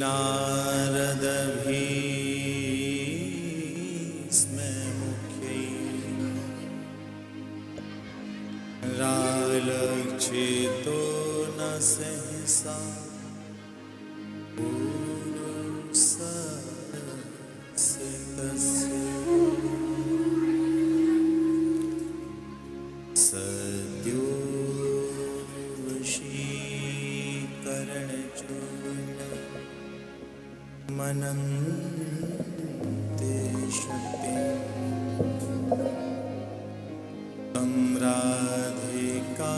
नारद भीष्म मुख्यै रालक्षितो न सहसा सद्यो वशीकरणचूर्ण मनन्ते शक्ति तं राधिका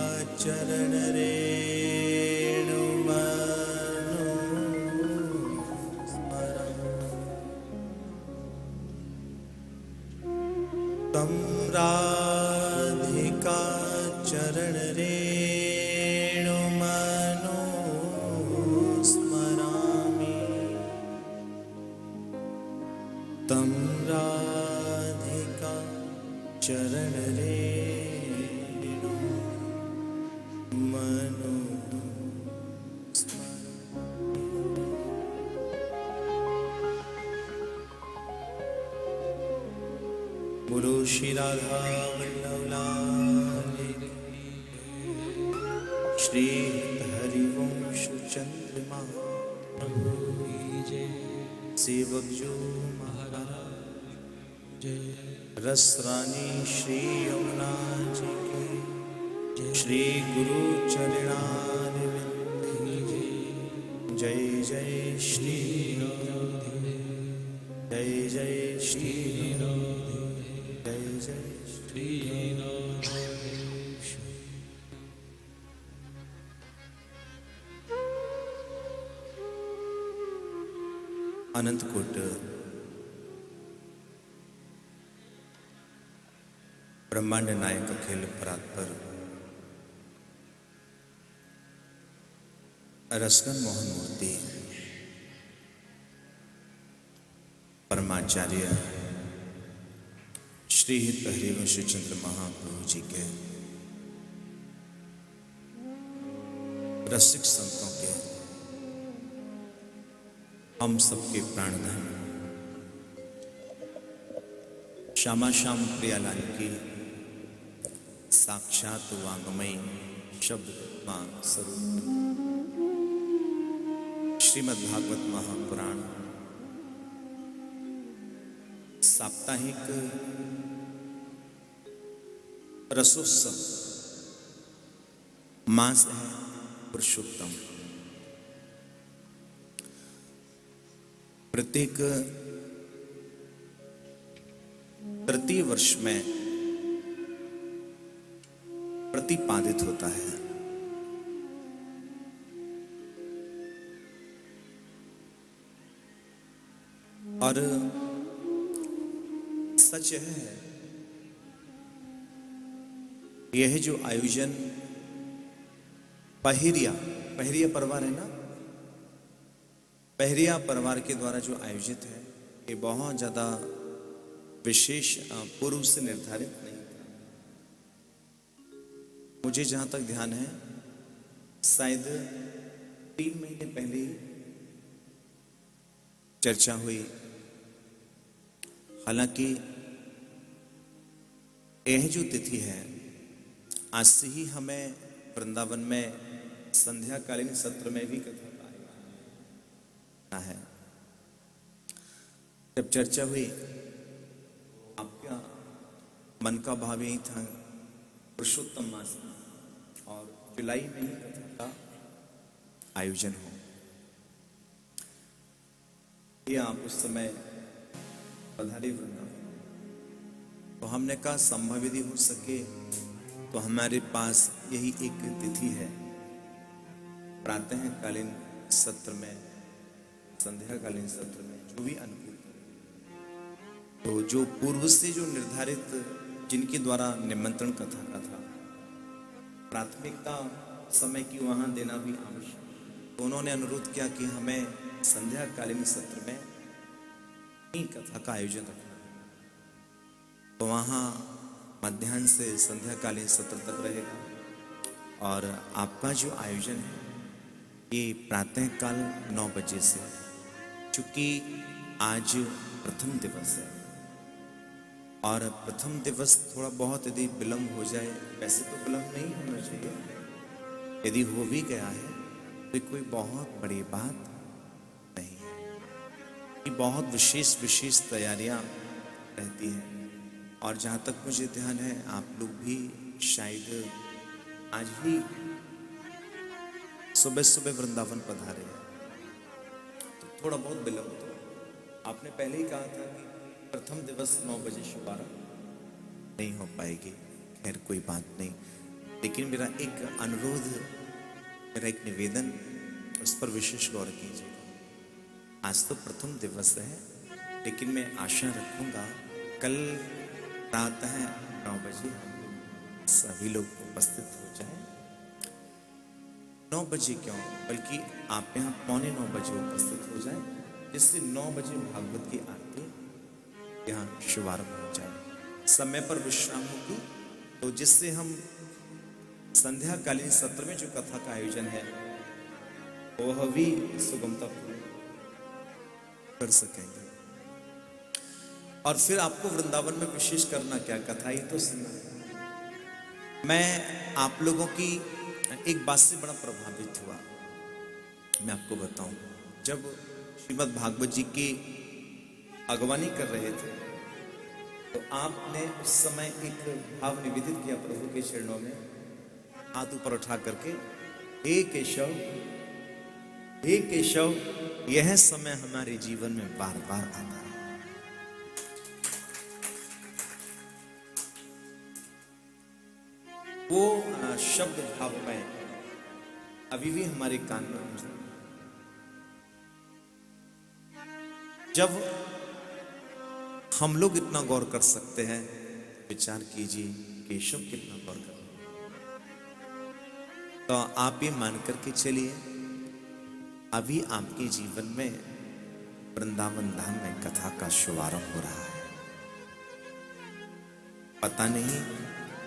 तं राधिका चरण रेणुमनो स्मरामि तं राधिका चरण रेणुमनो बोलो श्री राधा वल्लभ लाल श्री हरिवंश चंद्रमा सेवक जो महाराज रस रानी श्री यमुना जी की श्री गुरु चरणारविंद जय जय श्री जय जय श्री जय जय श्री अनंतकोट ब्रह्मांड नायक अखिल परात्पर रसगन मोहन मूर्ति परमाचार्य श्री हित हरिवंश चंद्र महाप्रभु जी के रसिक संतों के हम सबके प्राणधन श्यामा श्याम प्रियालाल की साक्षात वांगमय शब्द मां स्वरूप श्रीमद् भागवत महापुराण साप्ताहिक रसोत्सव मास है पुरुषोत्तम। प्रत्येक तृतीय वर्ष में प्रतिपादित होता है। और सच है यह जो आयोजन पहरिया परिवार है ना, पहरिया परिवार के द्वारा जो आयोजित है ये बहुत ज्यादा विशेष पूर्व से निर्धारित नहीं था। मुझे जहां तक ध्यान है शायद 3 महीने पहले ही चर्चा हुई। हालांकि यह जो तिथि है आज से ही हमें वृंदावन में संध्याकालीन सत्र में भी कथा है। जब चर्चा हुई आपका मन का भाव यही था पुरुषोत्तम मास और जुलाई में ही कथा का आयोजन हो। ये आप उस समय पधारे वृंदावन, तो हमने कहा संभव यदि हो सके तो हमारे पास यही एक तिथि है प्रातःकालीन सत्र में संध्याकालीन सत्र में जो भी अनुकूल, तो जो पूर्व से जो निर्धारित जिनके द्वारा निमंत्रण कथा का था प्राथमिकता समय की वहां देना भी आवश्यक, तो उन्होंने अनुरोध किया कि हमें संध्याकालीन सत्र में ही कथा का आयोजन रखना है। तो वहां मध्याह्न से संध्याकालीन सत्र तक रहेगा और आपका जो आयोजन है ये प्रातःकाल 9 बजे से, चूंकि आज प्रथम दिवस है और प्रथम दिवस थोड़ा बहुत यदि विलम्ब हो जाए, वैसे तो विलम्ब नहीं होना चाहिए, यदि हो भी गया है तो कोई बहुत बड़ी बात नहीं है। ये बहुत विशेष तैयारियां रहती हैं और जहाँ तक मुझे ध्यान है आप लोग भी शायद आज ही सुबह सुबह वृंदावन पधारे हैं, तो थोड़ा बहुत विलम्ब तो आपने पहले ही कहा था कि प्रथम दिवस 9 बजे शुभारंभ नहीं हो पाएगी। खैर कोई बात नहीं, लेकिन मेरा एक अनुरोध, मेरा एक निवेदन, उस पर विशेष गौर कीजिएगा। आज तो प्रथम दिवस है, लेकिन मैं आशा रखूंगा कल प्रातः 9 बजे हम लोग सभी लोग उपस्थित हो जाएं। 9 बजे क्यों, बल्कि आप यहाँ 8:45 बजे उपस्थित हो जाएं, जिससे 9 बजे भागवत की आरती यहाँ शुभारंभ हो जाए। समय पर विश्राम होगी, तो जिससे हम संध्याकालीन सत्र में जो कथा का आयोजन है वह भी सुगमता कर सकेंगे। और फिर आपको वृंदावन में विशेष करना क्या, कथा ही तो सुनना। मैं आप लोगों की एक बात से बड़ा प्रभावित हुआ, मैं आपको बताऊं। जब श्रीमद् भागवत जी की अगवानी कर रहे थे तो आपने उस समय एक भाव निवेदित किया प्रभु के चरणों में, हाथ ऊपर उठा करके, हे केशव, हे केशव, यह समय हमारे जीवन में बार बार आता है। वो शब्द भाव में अभी भी हमारे कान में गूंजता है। जब हम लोग इतना गौर कर सकते हैं, विचार कीजिए केशव कितना गौर कर, तो आप ये मान करके चलिए अभी आपके जीवन में वृंदावन धाम में कथा का शुभारंभ हो रहा है। पता नहीं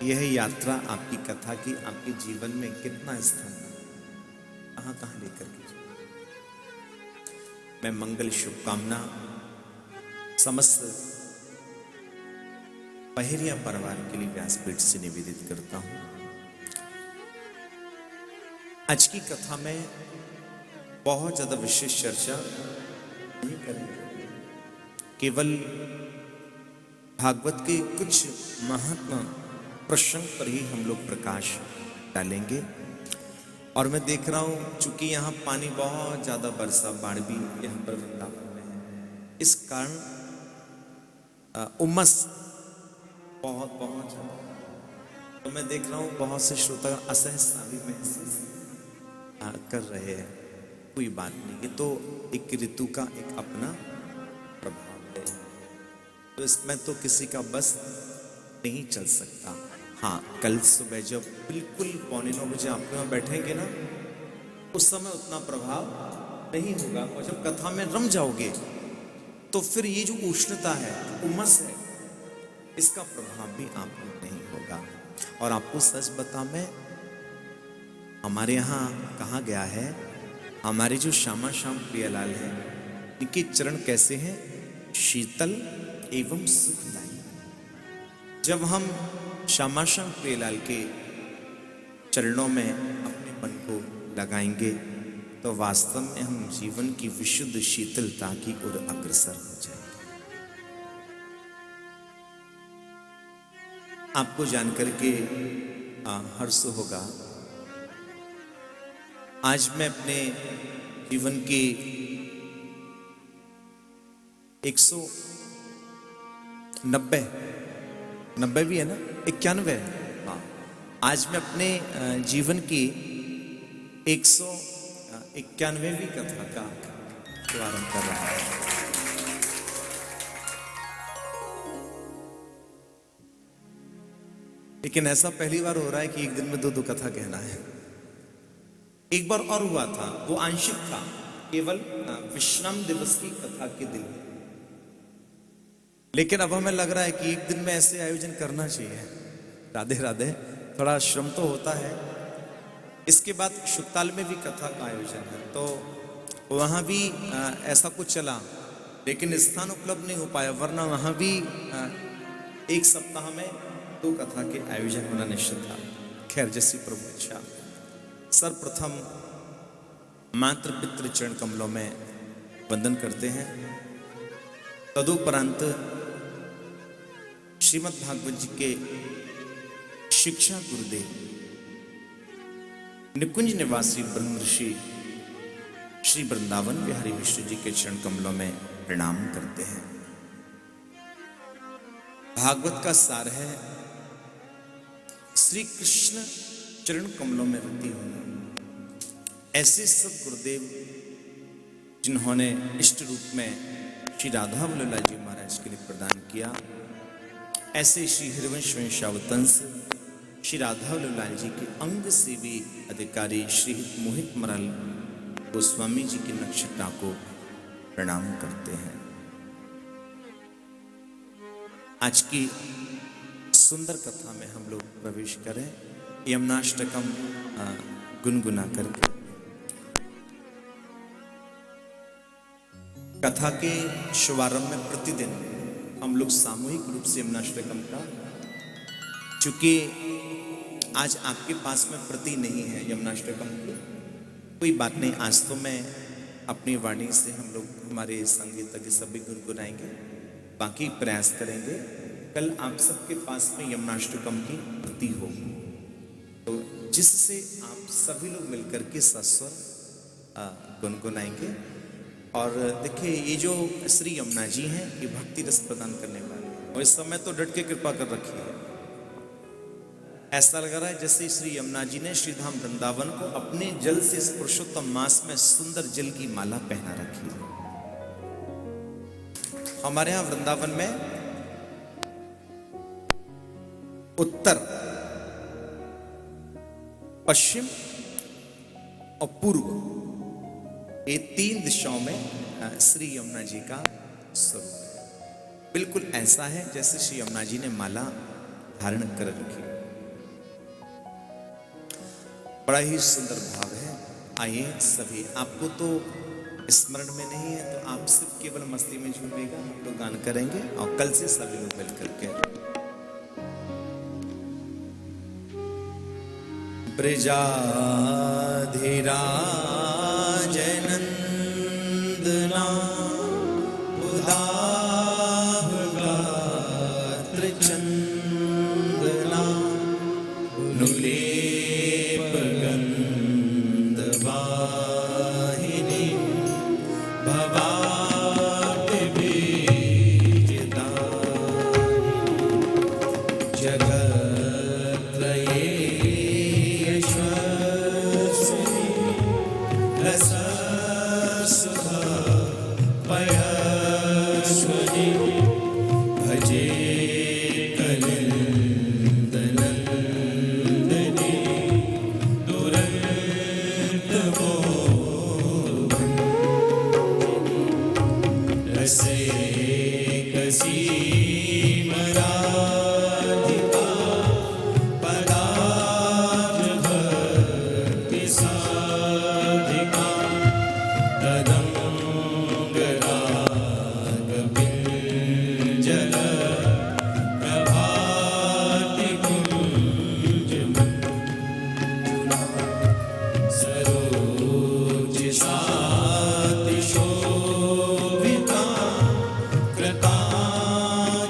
यह यात्रा आपकी कथा की आपके जीवन में कितना स्थान कहां कहां लेकर के जाए। मैं मंगल शुभकामना समस्त पहरिया परिवार के लिए व्यासपीठ से निवेदित करता हूं। आज की कथा में बहुत ज्यादा विशेष चर्चा नहीं करेंगे, केवल भागवत के कुछ महात्मा प्रसंग पर ही हम लोग प्रकाश डालेंगे। और मैं देख रहा हूं चूंकि यहाँ पानी बहुत ज्यादा बरसा, बाढ़ भी यहाँ पर वृंदावन में है, इस कारण उमस बहुत ज्यादा, तो मैं देख रहा हूं बहुत से श्रोता असहजता भी महसूस कर रहे हैं। कोई बात नहीं, ये तो एक ऋतु का एक अपना प्रभाव है, तो इसमें तो किसी का बस नहीं चल सकता। हाँ, कल सुबह जब बिल्कुल 8:45 बजे आप यहाँ बैठेंगे ना, उस समय उतना प्रभाव नहीं होगा, और जब कथा में रम जाओगे तो फिर ये जो उष्णता है, उमस है, इसका प्रभाव भी आप पर नहीं होगा। और आपको सच बता, मैं हमारे यहाँ कहा गया है, हमारे जो श्यामा श्याम प्रियलाल हैं, इनके चरण कैसे हैं, शीतल एवं सुखदायी। जब हम श्यामा श्याम प्रियलाल के चरणों में अपने मन को लगाएंगे तो वास्तव में हम जीवन की विशुद्ध शीतलता की ओर अग्रसर हो जाएंगे। आपको जानकर के हर्ष होगा, आज मैं अपने जीवन की 190 भी है ना, 91 है, हाँ, आज मैं अपने जीवन की 191वीं कथा का शुभारंभ कर रहा हूं। लेकिन ऐसा पहली बार हो रहा है कि एक दिन में 2 कथा कहना है। एक बार और हुआ था, वो आंशिक था, केवल विश्राम दिवस की कथा के दिन, लेकिन अब हमें लग रहा है कि एक दिन में ऐसे आयोजन करना चाहिए। राधे राधे, थोड़ा श्रम तो होता है, इसके बाद शुक्ताल में भी कथा का आयोजन है, तो वहाँ भी ऐसा कुछ चला, लेकिन स्थान उपलब्ध नहीं हो पाया, वरना वहाँ भी एक सप्ताह में 2 कथा के आयोजन होना निश्चित था। खैर, जैसी प्रभु इच्छा। सर्वप्रथम मातृ पितृ चरण कमलों में वंदन करते हैं। तदुपरांत श्रीमद् भागवत जी के शिक्षा गुरुदेव निकुंज निवासी ब्रह्म ऋषि श्री वृंदावन बिहारी मिश्र जी के चरण कमलों में प्रणाम करते हैं। भागवत का सार है श्री कृष्ण चरण कमलों में रति होना। ऐसे सब गुरुदेव जिन्होंने इष्ट रूप में श्री राधा वल्लभ जी महाराज के लिए प्रदान किया, ऐसे श्री हरिवंश वंशावतंस श्री राधा वल्लभ जी के अंग सेवी अधिकारी श्री मोहित मरल गोस्वामी जी की नक्षत्रा को प्रणाम करते हैं। आज की सुंदर कथा में हम लोग प्रवेश करें, यमुनाष्टकम गुनगुना करके। कथा के शुभारंभ में प्रतिदिन हम लोग सामूहिक रूप से यमुनाष्टकम का, चूंकि आज आपके पास में प्रति नहीं है यमुनाष्टकम की, कोई बात नहीं, आज तो मैं अपनी वाणी से हम लोग हमारे संगीत के सभी गुनगुनाएंगे, बाकी प्रयास करेंगे कल आप सबके पास में यमुनाष्टकम की प्रति हो, तो जिससे आप सभी लोग मिलकर के सस्वर गुनगुनाएंगे। और देखिए, ये जो श्री यमुना जी हैं, ये भक्ति रस प्रदान करने वाले, और इस समय तो डट के कृपा कर रखी है। ऐसा लग रहा है जैसे श्री यमुना जी ने श्रीधाम वृंदावन को अपने जल से इस पुरुषोत्तम मास में सुंदर जल की माला पहना रखी है। हमारे यहां वृंदावन में उत्तर, पश्चिम और पूर्व, ये 3 दिशाओं में श्री यमुना जी का स्वरूप बिल्कुल ऐसा है जैसे श्री यमुना जी ने माला धारण कर रखी। बड़ा ही सुंदर भाव है। आइए सभी, आपको तो स्मरण में नहीं है तो आप सिर्फ केवल मस्ती में झूमेगा, हम लोग गान करेंगे और कल से सभी लोग मिलकर के। ब्रजाधिराज नंदना उदार गात्र चंदना नुलेप गंध वाहिनी भवात बीजदायिनी जगत्रये यशस्विनी रसस्वधा पयस्विनी भजे कलिन्दनन्दिनी दुरन्तमोहनभञ्जनी रसे कसीमराधिका पदार्भक्ति साधिका तदङ्गरागपिञ्जल प्रभाति कुञ्जमञ्जुला सरोजसातिशोभिता कृताञ्जलिर्दयिता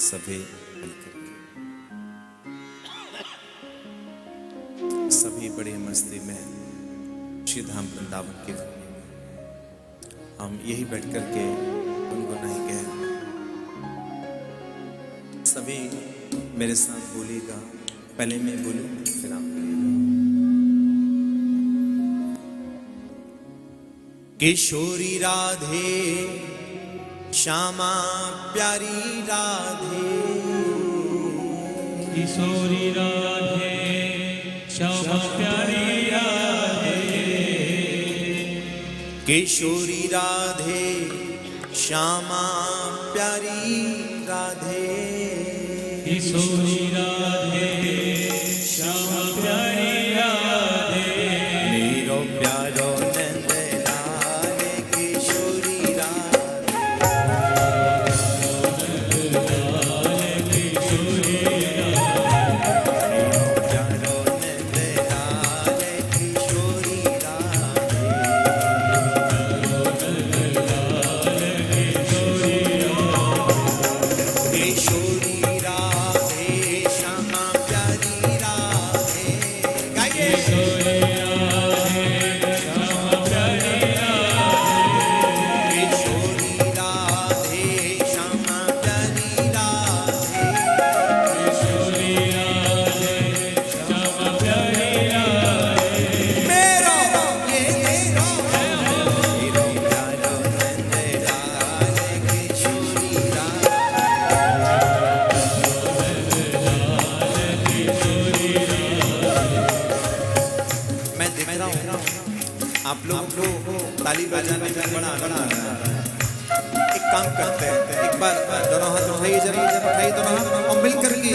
सभी मिलकर सभी बड़ी मस्ती में श्री धाम वृंदावन की भूमि में हम यही बैठ करके गुनगुनाएंगे। सभी मेरे साथ बोलिएगा, पहले मैं बोलूं फिर आप बोलिएगा। किशोरी राधे श्यामा प्यारी राधे, किशोरी राधे श्यामा प्यारी राधे, किशोरी राधे श्यामा प्यारी राधे, किशोरी राधे श्यामा प्यारी राधे, मेरो प्यारो नंद लाल किशोरी आप लोग ताली बजाने में बड़ा बड़ा एक काम करते हैं, एक बार दोनों हाथ उठाइए, जरा उठाइए दोनों हाथ और मिल करके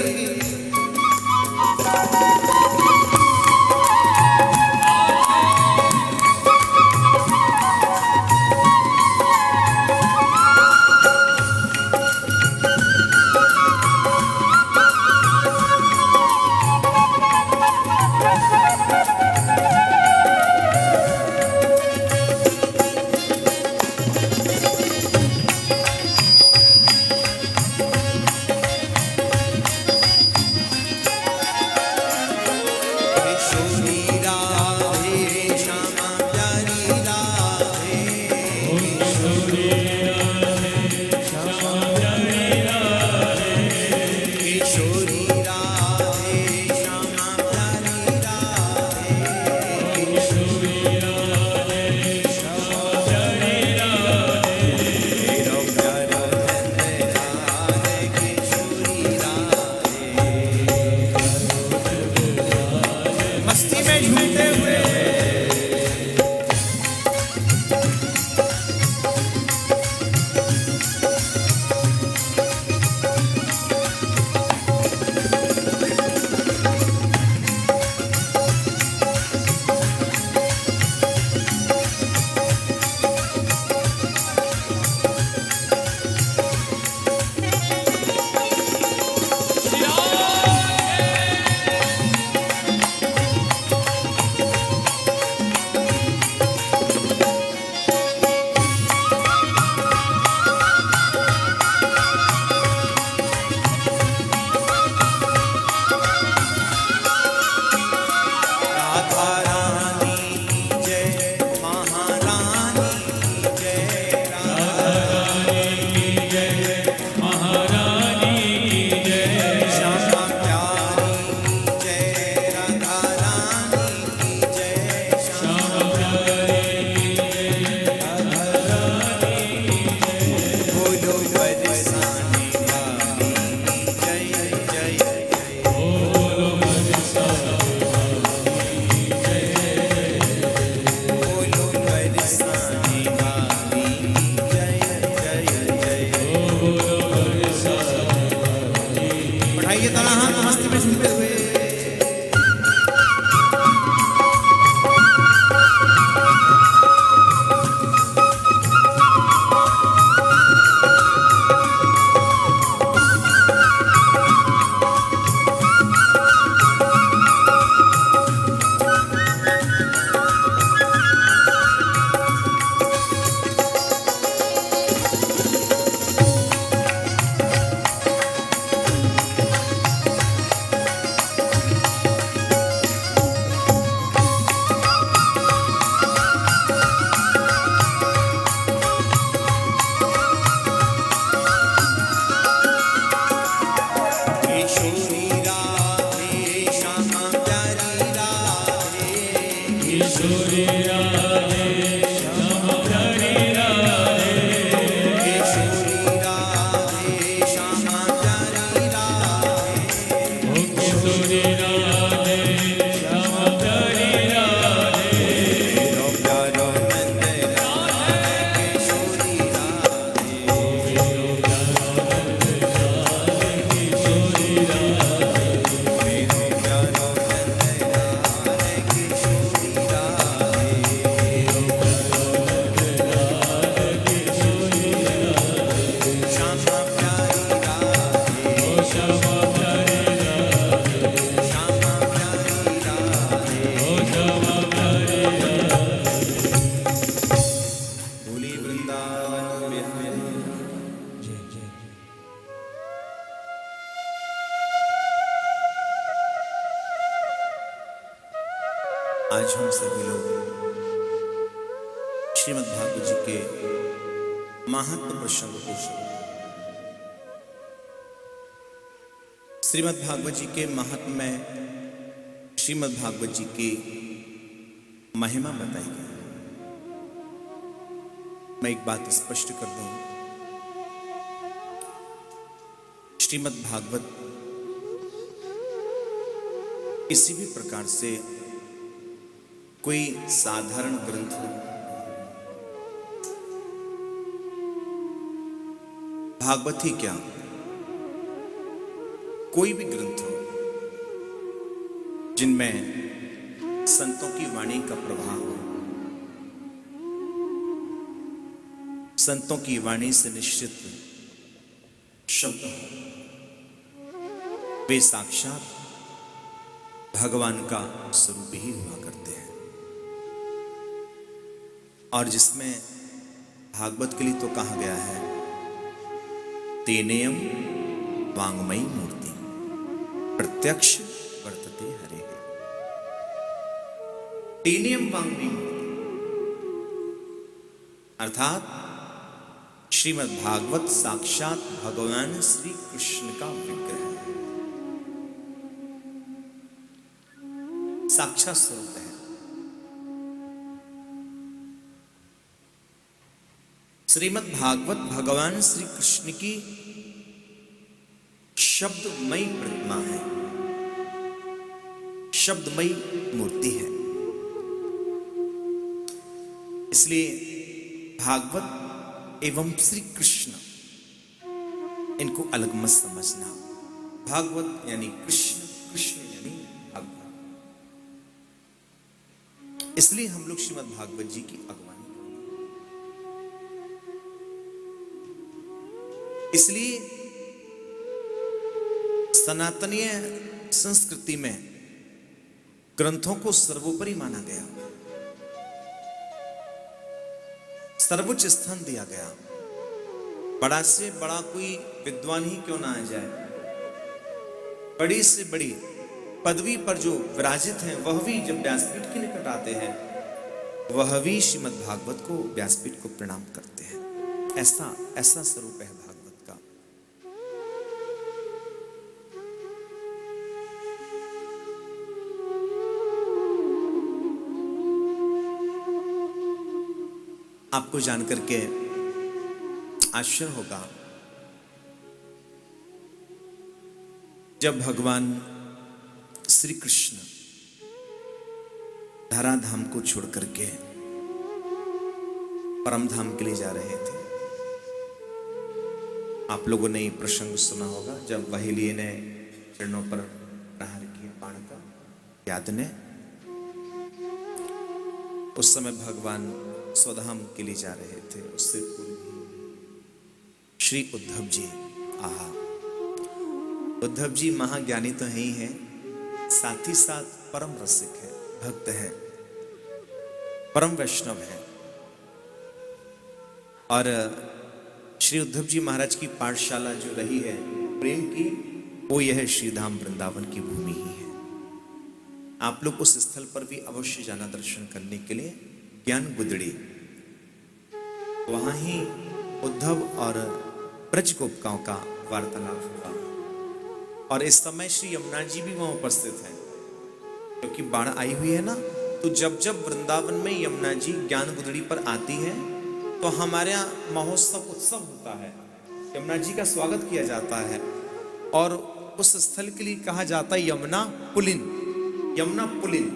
आज हम सभी लोग श्रीमद् भागवत जी के महात्म प्रसंग को सुने। श्रीमद् भागवत जी के महात्म में श्रीमद् भागवत जी की महिमा बताई गई। मैं एक बात स्पष्ट कर दूं, श्रीमद् भागवत किसी भी प्रकार से कोई साधारण ग्रंथ भागवत ही क्या, कोई भी ग्रंथ हो जिनमें संतों की वाणी का प्रभाव हो, संतों की वाणी से निश्चित शब्द हो, वे साक्षात भगवान का स्वरूप ही हुआ करते हैं। और जिसमें भागवत के लिए तो कहा गया है, तेनेयम वांगमयी मूर्ति प्रत्यक्ष वर्तते हरे। तेनेयम वांगमयी मूर्ति अर्थात श्रीमद् भागवत साक्षात भगवान श्री कृष्ण का विग्रह है, साक्षात स्वरूप है। श्रीमद् भागवत भगवान श्री कृष्ण की शब्दमयी प्रतिमा है, शब्दमयी मूर्ति है। इसलिए भागवत एवं श्री कृष्ण इनको अलग मत समझना। भागवत यानी कृष्ण, कृष्ण यानी भगवान। इसलिए हम लोग श्रीमद् भागवत जी की अगवानी करेंगे। इसलिए सनातनीय संस्कृति में ग्रंथों को सर्वोपरि माना गया, सर्वोच्च स्थान दिया गया। बड़ा से बड़ा कोई विद्वान ही क्यों ना आ जाए, बड़ी से बड़ी पदवी पर जो विराजित हैं वह भी जब व्यासपीठ के निकट आते हैं, वह भी श्रीमद् भागवत को, व्यासपीठ को प्रणाम करते हैं। ऐसा स्वरूप है भागवत का। आपको जानकर के आश्चर्य होगा, जब भगवान श्री कृष्ण धराधाम को छोड़ करके परम धाम के लिए जा रहे थे। आप लोगों ने ये प्रसंग सुना होगा, जब वहीलिए ने चरणों पर प्रहार किया बाण का, याद ने। उस समय भगवान स्वधाम के लिए जा रहे थे। उससे पूर्व श्री उद्धव जी, आहा, उद्धव जी महाज्ञानी तो है ही हैं, साथ ही साथ परम रसिक है, भक्त है, परम वैष्णव है। और श्री उद्धव जी महाराज की पाठशाला जो रही है प्रेम की, वो यह श्रीधाम वृंदावन की भूमि ही है। आप लोग उस स्थल पर भी अवश्य जाना दर्शन करने के लिए। ज्ञान गुदड़ी, वहां ही उद्धव और ब्रज गोपिकाओं का वार्तालाप हुआ। और इस समय श्री यमुना जी भी वहां उपस्थित हैं, क्योंकि बाढ़ आई हुई है ना। तो जब जब वृंदावन में यमुना जी ज्ञान गुदड़ी पर आती है तो हमारे यहाँ महोत्सव उत्सव होता है, यमुना जी का स्वागत किया जाता है। और उस स्थल के लिए कहा जाता है Yamuna pooling. Yamuna pooling,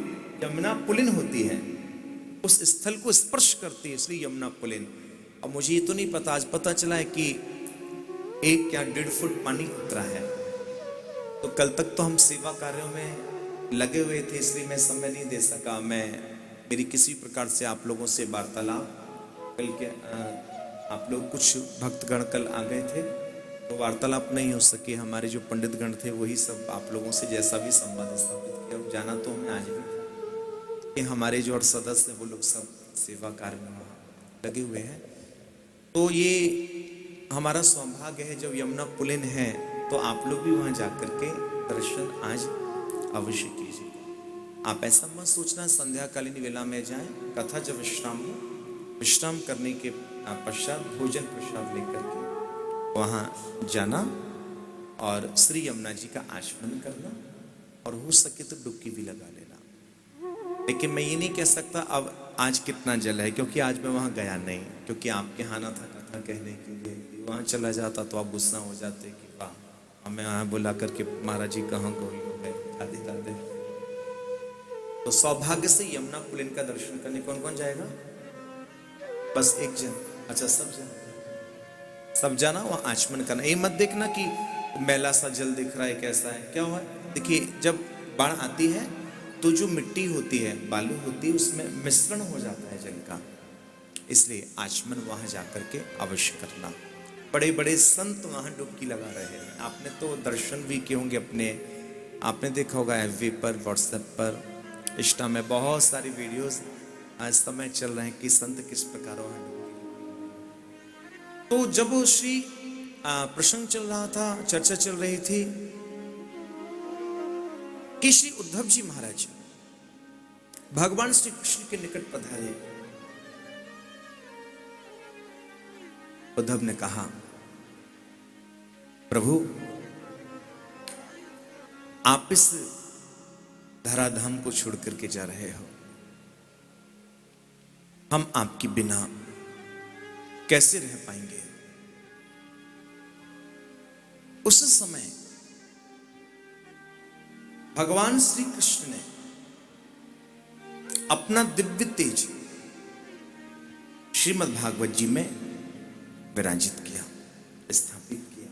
Yamuna pooling होती है, उस स्थल को स्पर्श करती है, इसलिए यमुना पुलिन। और मुझे ये तो नहीं पता, आज पता चला है कि 1 या 1.5 फुट पानी उतरा है। तो कल तक तो हम सेवा कार्यों में लगे हुए थे, इसलिए मैं समय नहीं दे सका। मेरी किसी प्रकार से आप लोगों से वार्तालाप, कल के आप लोग कुछ भक्तगण कल आ गए थे तो वार्तालाप नहीं हो सके। हमारे जो पंडित गण थे वही सब आप लोगों से जैसा भी संवाद स्थापित किया। जाना तो हमें आज भी कि हमारे जो और सदस्य हैं वो लोग सब सेवा कार्य में लगे हुए हैं। तो ये हमारा सौभाग्य है, जब यमुना पुलिन है तो आप लोग भी वहां जाकर के दर्शन आज अवश्य कीजिए। आप ऐसा मत सोचना संध्याकालीन वेला में जाएं, कथा जब विश्राम करने के पश्चात भोजन प्रसाद लेकर के वहाँ जाना और श्री यमुना जी का आचमन करना और हो सके तो डुबकी भी लगा लेना। लेकिन मैं ये नहीं कह सकता अब आज कितना जल है, क्योंकि आज मैं वहाँ गया नहीं, क्योंकि आपके आना था कथा कहने के लिए। वहाँ चला जाता तो आप गुस्सा हो जाते कि वाह हमें वहाँ बुला करके महाराज जी कहाँ गोल हो गए आधे आधे। तो सौभाग्य से यमुना पुलिन का दर्शन करने कौन कौन जाएगा? बस एक जन। अच्छा सब जाना वहाँ आचमन करना। ये मत देखना कि मैला सा जल दिख रहा है कैसा है, क्या हुआ। देखिए जब बाढ़ आती है तो जो मिट्टी होती है बालू होती है उसमें मिश्रण हो जाता है जल का, इसलिए आचमन वहाँ जाकर के अवश्य करना। बड़े बड़े संत वहाँ डुबकी लगा रहे हैं, आपने तो दर्शन भी किए होंगे अपने, आपने देखा होगा FB पर व्हाट्सएप पर इंस्टा में बहुत सारी वीडियोस आज समय चल रहे हैं कि संत किस प्रकार वहाँ डुबकी। तो जब श्री प्रसंग चल रहा था, चर्चा चल रही थी कि श्री उद्धव जी महाराज भगवान श्री कृष्ण के निकट पधारे। उद्धव ने कहा प्रभु आप इस धराधाम को छोड़ करके जा रहे हो, हम आपके बिना कैसे रह पाएंगे। उस समय भगवान श्री कृष्ण ने अपना दिव्य तेज श्रीमद् भागवत जी में विराजित किया, स्थापित किया।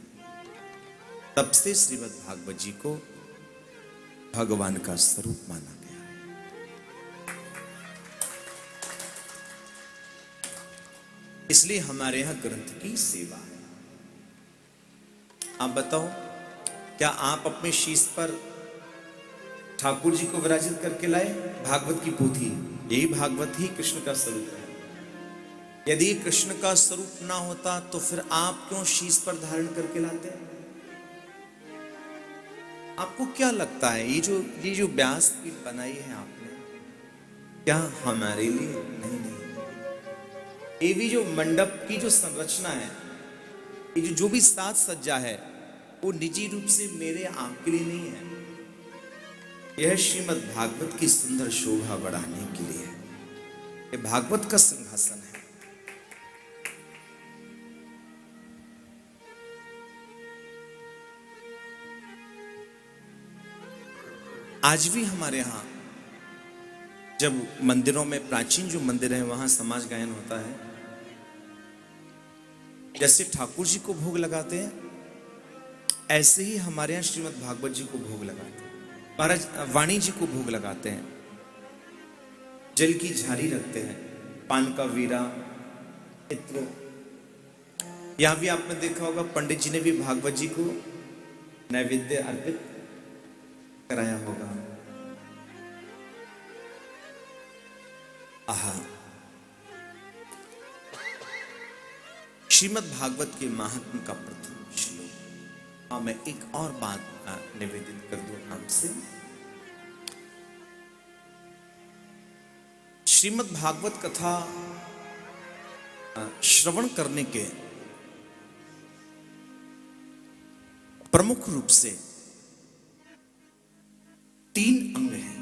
तब से श्रीमद् भागवत जी को भगवान का स्वरूप माना गया। इसलिए हमारे यहां ग्रंथ की सेवा है। आप बताओ क्या आप अपने शीश पर ठाकुर जी को विराजित करके लाए? भागवत की पोथी, यही भागवत ही कृष्ण का स्वरूप है। यदि कृष्ण का स्वरूप ना होता तो फिर आप क्यों शीश पर धारण करके लाते? आपको क्या लगता है ये जो व्यास पीठ बनाई है आपने, क्या हमारे लिए? नहीं। ये भी जो मंडप की जो संरचना है, ये जो भी साज सज्जा है, वो निजी रूप से मेरे आपके लिए नहीं है। यह श्रीमद् भागवत की सुंदर शोभा बढ़ाने के लिए है। यह भागवत का सिंहासन है। आज भी हमारे यहां जब मंदिरों में, प्राचीन जो मंदिर हैं वहां समाज गायन होता है, जैसे ठाकुर जी को भोग लगाते हैं ऐसे ही हमारे यहां श्रीमद् भागवत जी को भोग लगाते हैं, महाराज वाणी जी को भोग लगाते हैं, जल की झारी रखते हैं, पान का वीरा, इत्र। यहां भी आपने देखा होगा पंडित जी ने भी भागवत जी को नैवेद्य अर्पित कराया होगा। आहा, श्रीमद् भागवत के महात्म का प्रथम श्लोक। मैं एक और बात निवेदित कर दूं आपसे। श्रीमद् भागवत कथा श्रवण करने के प्रमुख रूप से 3 अंग हैं।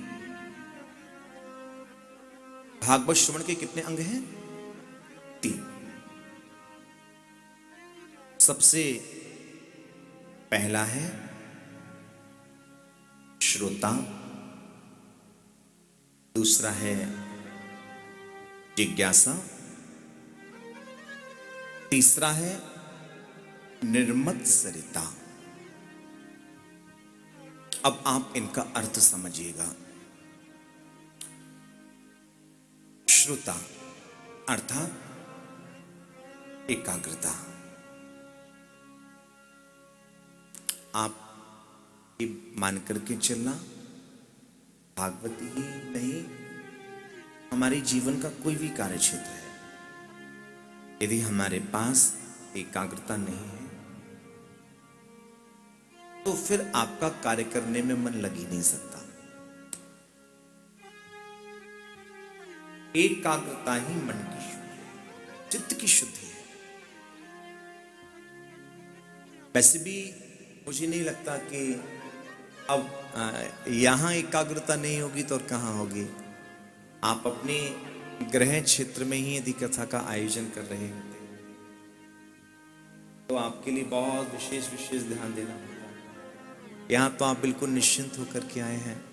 भागवत श्रवण के कितने अंग हैं? 3। सबसे पहला है श्रोता, दूसरा है जिज्ञासा, तीसरा है निर्मत्सरिता। अब आप इनका अर्थ समझिएगा। श्रोता अर्थात एकाग्रता। आप ये मान करके चलना, भागवत ही नहीं हमारे जीवन का कोई भी कार्य क्षेत्र है, यदि हमारे पास एकाग्रता नहीं है तो फिर आपका कार्य करने में मन लग ही नहीं सकता। एकाग्रता ही मन की शुद्धि, चित्त की शुद्धि है। वैसे भी मुझे नहीं लगता कि अब यहां एकाग्रता नहीं होगी तो और कहां होगी। आप अपने गृह क्षेत्र में ही यदि कथा का आयोजन कर रहे होते तो आपके लिए बहुत विशेष विशेष ध्यान देना होता। यहां तो आप बिल्कुल निश्चिंत होकर के आए हैं,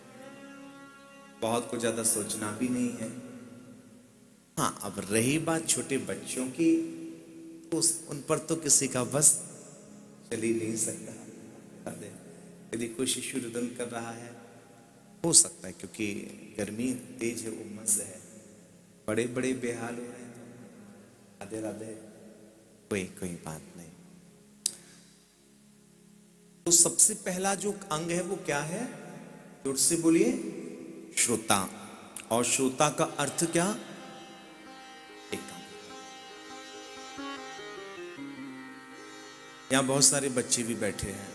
बहुत कुछ ज्यादा सोचना भी नहीं है। हाँ, अब रही बात छोटे बच्चों की, तो उन पर तो किसी का बस चल ही नहीं सकता। यदि कोई शिशु रुदन कर रहा है, हो सकता है क्योंकि गर्मी तेज है, उमस है, बड़े बड़े बेहाल हो रहे हैं, राधे राधे, कोई बात नहीं। तो सबसे पहला जो अंग है वो क्या है? जोर से बोलिए, श्रोता। और श्रोता का अर्थ क्या? यहां बहुत सारे बच्चे भी बैठे हैं,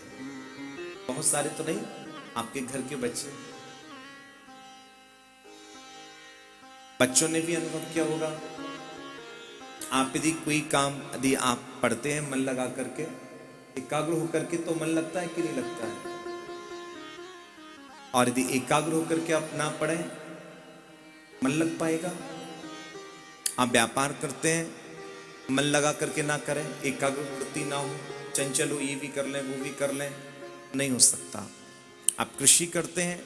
बहुत सारे तो नहीं, आपके घर के बच्चे, बच्चों ने भी अनुभव किया होगा। आप यदि कोई काम यदि आप पढ़ते हैं मन लगा करके, एकाग्र होकर के, तो मन लगता है कि नहीं लगता है? और यदि एकाग्र होकर के आप ना पढ़ें, मन लग पाएगा? आप व्यापार करते हैं, मन लगा करके ना करें, एकाग्र वृत्ति ना हो, चंचल हो, ये भी कर लें वो भी कर लें, नहीं हो सकता। आप कृषि करते हैं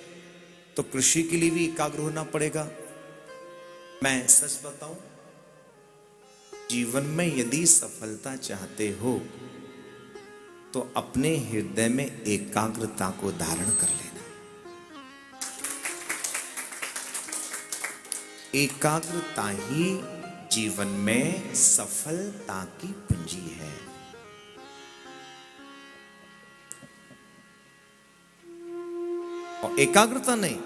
तो कृषि के लिए भी एकाग्र होना पड़ेगा। मैं सच बताऊं, जीवन में यदि सफलता चाहते हो तो अपने हृदय में एकाग्रता को धारण कर लेना। एकाग्रता ही जीवन में सफलता की पूंजी है। और एकाग्रता नहीं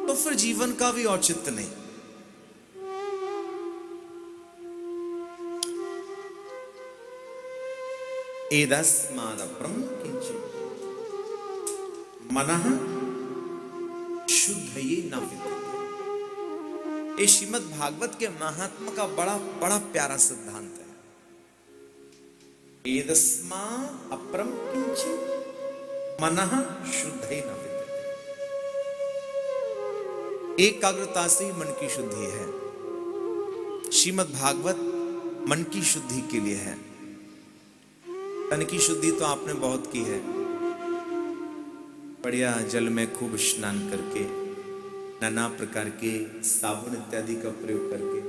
तो फिर जीवन का भी औचित्य नहीं। एतस्मादपरं किंचित् मनः शुद्धये न विद्यते। ये श्रीमद् भागवत के महात्मा का बड़ा बड़ा प्यारा सिद्धांत है। एतस्मादपरं किंचित् मनः शुद्धये न विद्यते। एकाग्रता से ही मन की शुद्धि है। श्रीमद् भागवत मन की शुद्धि के लिए है। तन की शुद्धि तो आपने बहुत की है, बढ़िया जल में खूब स्नान करके, नाना प्रकार के साबुन इत्यादि का प्रयोग करके।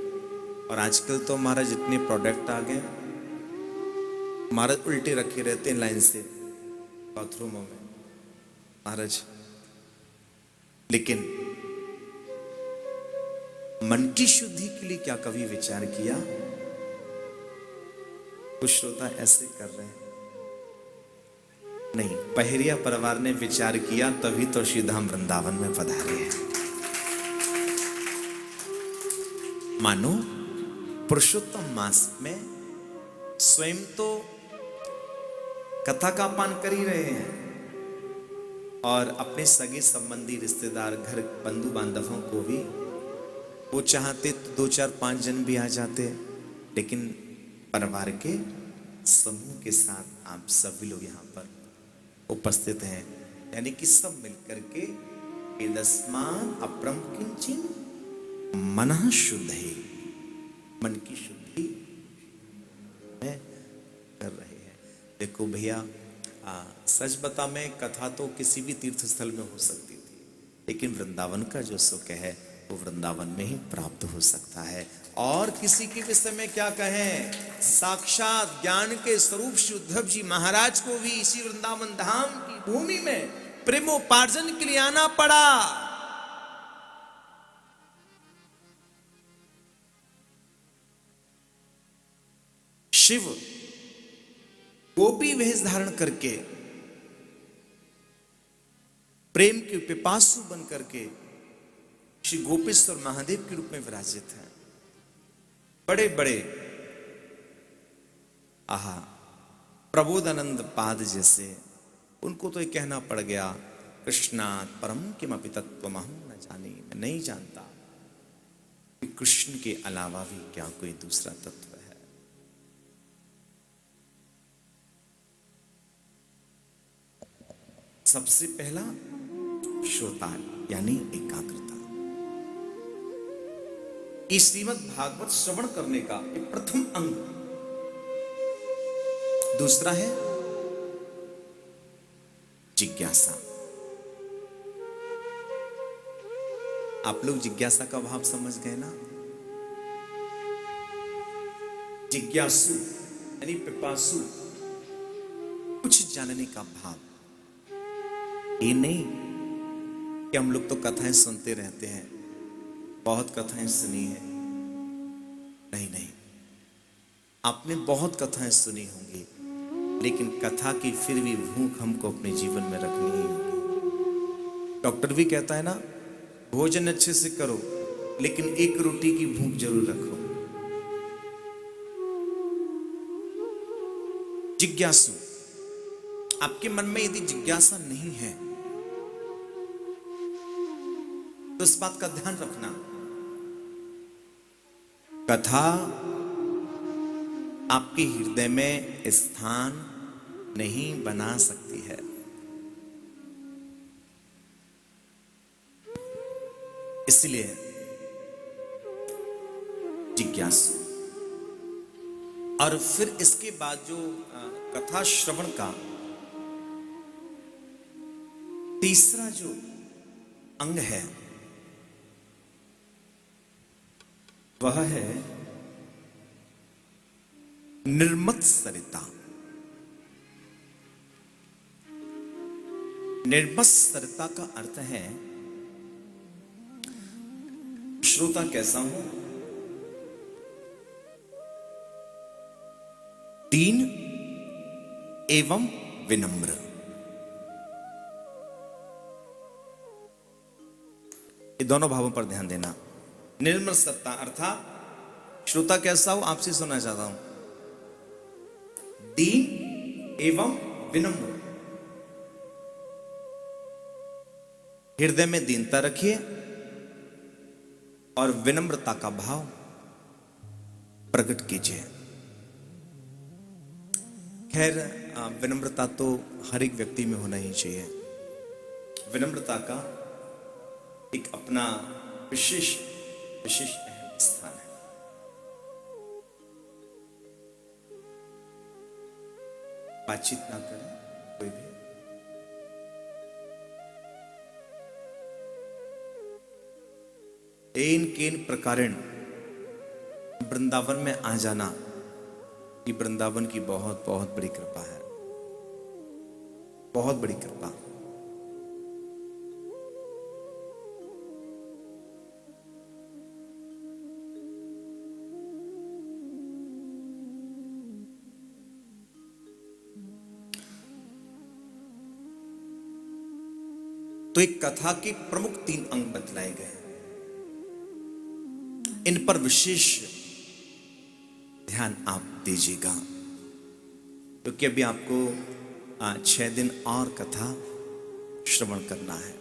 और आजकल तो हमारा जितने प्रोडक्ट आ गए, हमारा उल्टे रखे रहते हैं लाइन से बाथरूमों में महाराज। लेकिन मन की शुद्धि के लिए क्या कभी विचार किया? कुछ श्रोता ऐसे कर रहे हैं, नहीं, पहरिया परिवार ने विचार किया तभी तो श्री धाम वृंदावन में पधारे हैं। मानो पुरुषोत्तम मास में स्वयं तो कथा का पान कर ही रहे हैं और अपने सगे संबंधी रिश्तेदार घर बंधु बांधवों को भी वो चाहते तो 2 4 5 जन भी आ जाते, लेकिन परिवार के समूह के साथ आप सभी लोग यहाँ पर उपस्थित हैं, यानी कि सब मिलकर के एतस्मादपरं किंचित् मनः शुद्धये, मन की शुद्धि में कर रहे हैं। देखो भैया, सच बता, मैं कथा तो किसी भी तीर्थ स्थल में हो सकती थी, लेकिन वृंदावन का जो सुख है वो वृंदावन में ही प्राप्त हो सकता है। और किसी के विषय में क्या कहें, साक्षात ज्ञान के स्वरूप श्री उद्धव जी महाराज को भी इसी वृंदावन धाम की भूमि में प्रेमोपार्जन के लिए आना पड़ा। शिव गोपी वेश धारण करके, प्रेम के पिपासु बन करके श्री गोपेश्वर महादेव के रूप में विराजित है। बड़े बड़े प्रबोधानंद पाद जैसे, उनको तो ये कहना पड़ गया, कृष्णात् परम किमपि तत्त्वमहं न जाने, मैं नहीं जानता कि कृष्ण के अलावा भी क्या कोई दूसरा तत्व है। सबसे पहला श्रोता यानी एकाग्रता। इस श्रीमद् भागवत श्रवण करने का एक प्रथम अंग। दूसरा है जिज्ञासा। आप लोग जिज्ञासा का भाव समझ गए ना? जिज्ञासु यानी पिपासु, कुछ जानने का भाव। ये नहीं कि हम लोग तो कथाएं सुनते रहते हैं, बहुत कथाएं सुनी है। नहीं नहीं, आपने बहुत कथाएं सुनी होंगी, लेकिन कथा की फिर भी भूख हमको अपने जीवन में रखनी ही होगी। डॉक्टर भी कहता है ना, भोजन अच्छे से करो लेकिन एक रोटी की भूख जरूर रखो। जिज्ञासु, आपके मन में यदि जिज्ञासा नहीं है तो इस बात का ध्यान रखना, कथा आपके हृदय में स्थान नहीं बना सकती है। इसलिए जिज्ञासु। और फिर इसके बाद जो कथा श्रवण का तीसरा जो अंग है वह है निर्मत्सरिता। निर्मत्सरिता का अर्थ है श्रोता कैसा हो, दीन एवं विनम्र। ये दोनों भावों पर ध्यान देना। निर्मल सत्ता अर्थात श्रोता कैसा हो, आपसे सुनना चाहता हूं, दीन एवं विनम्र। हृदय में दीनता रखिए और विनम्रता का भाव प्रकट कीजिए। खैर, विनम्रता तो हर एक व्यक्ति में होना ही चाहिए। विनम्रता का एक अपना विशेष अहम स्थान है। बातचीत ना करें कोई भी। एन केन प्रकारेण वृंदावन में आ जाना, ये वृंदावन की बहुत बहुत बड़ी कृपा है, बहुत बड़ी कृपा। तो एक कथा के प्रमुख 3 अंग बतलाए गए, इन पर विशेष ध्यान आप दीजिएगा, क्योंकि अभी आपको 6 दिन और कथा श्रवण करना है।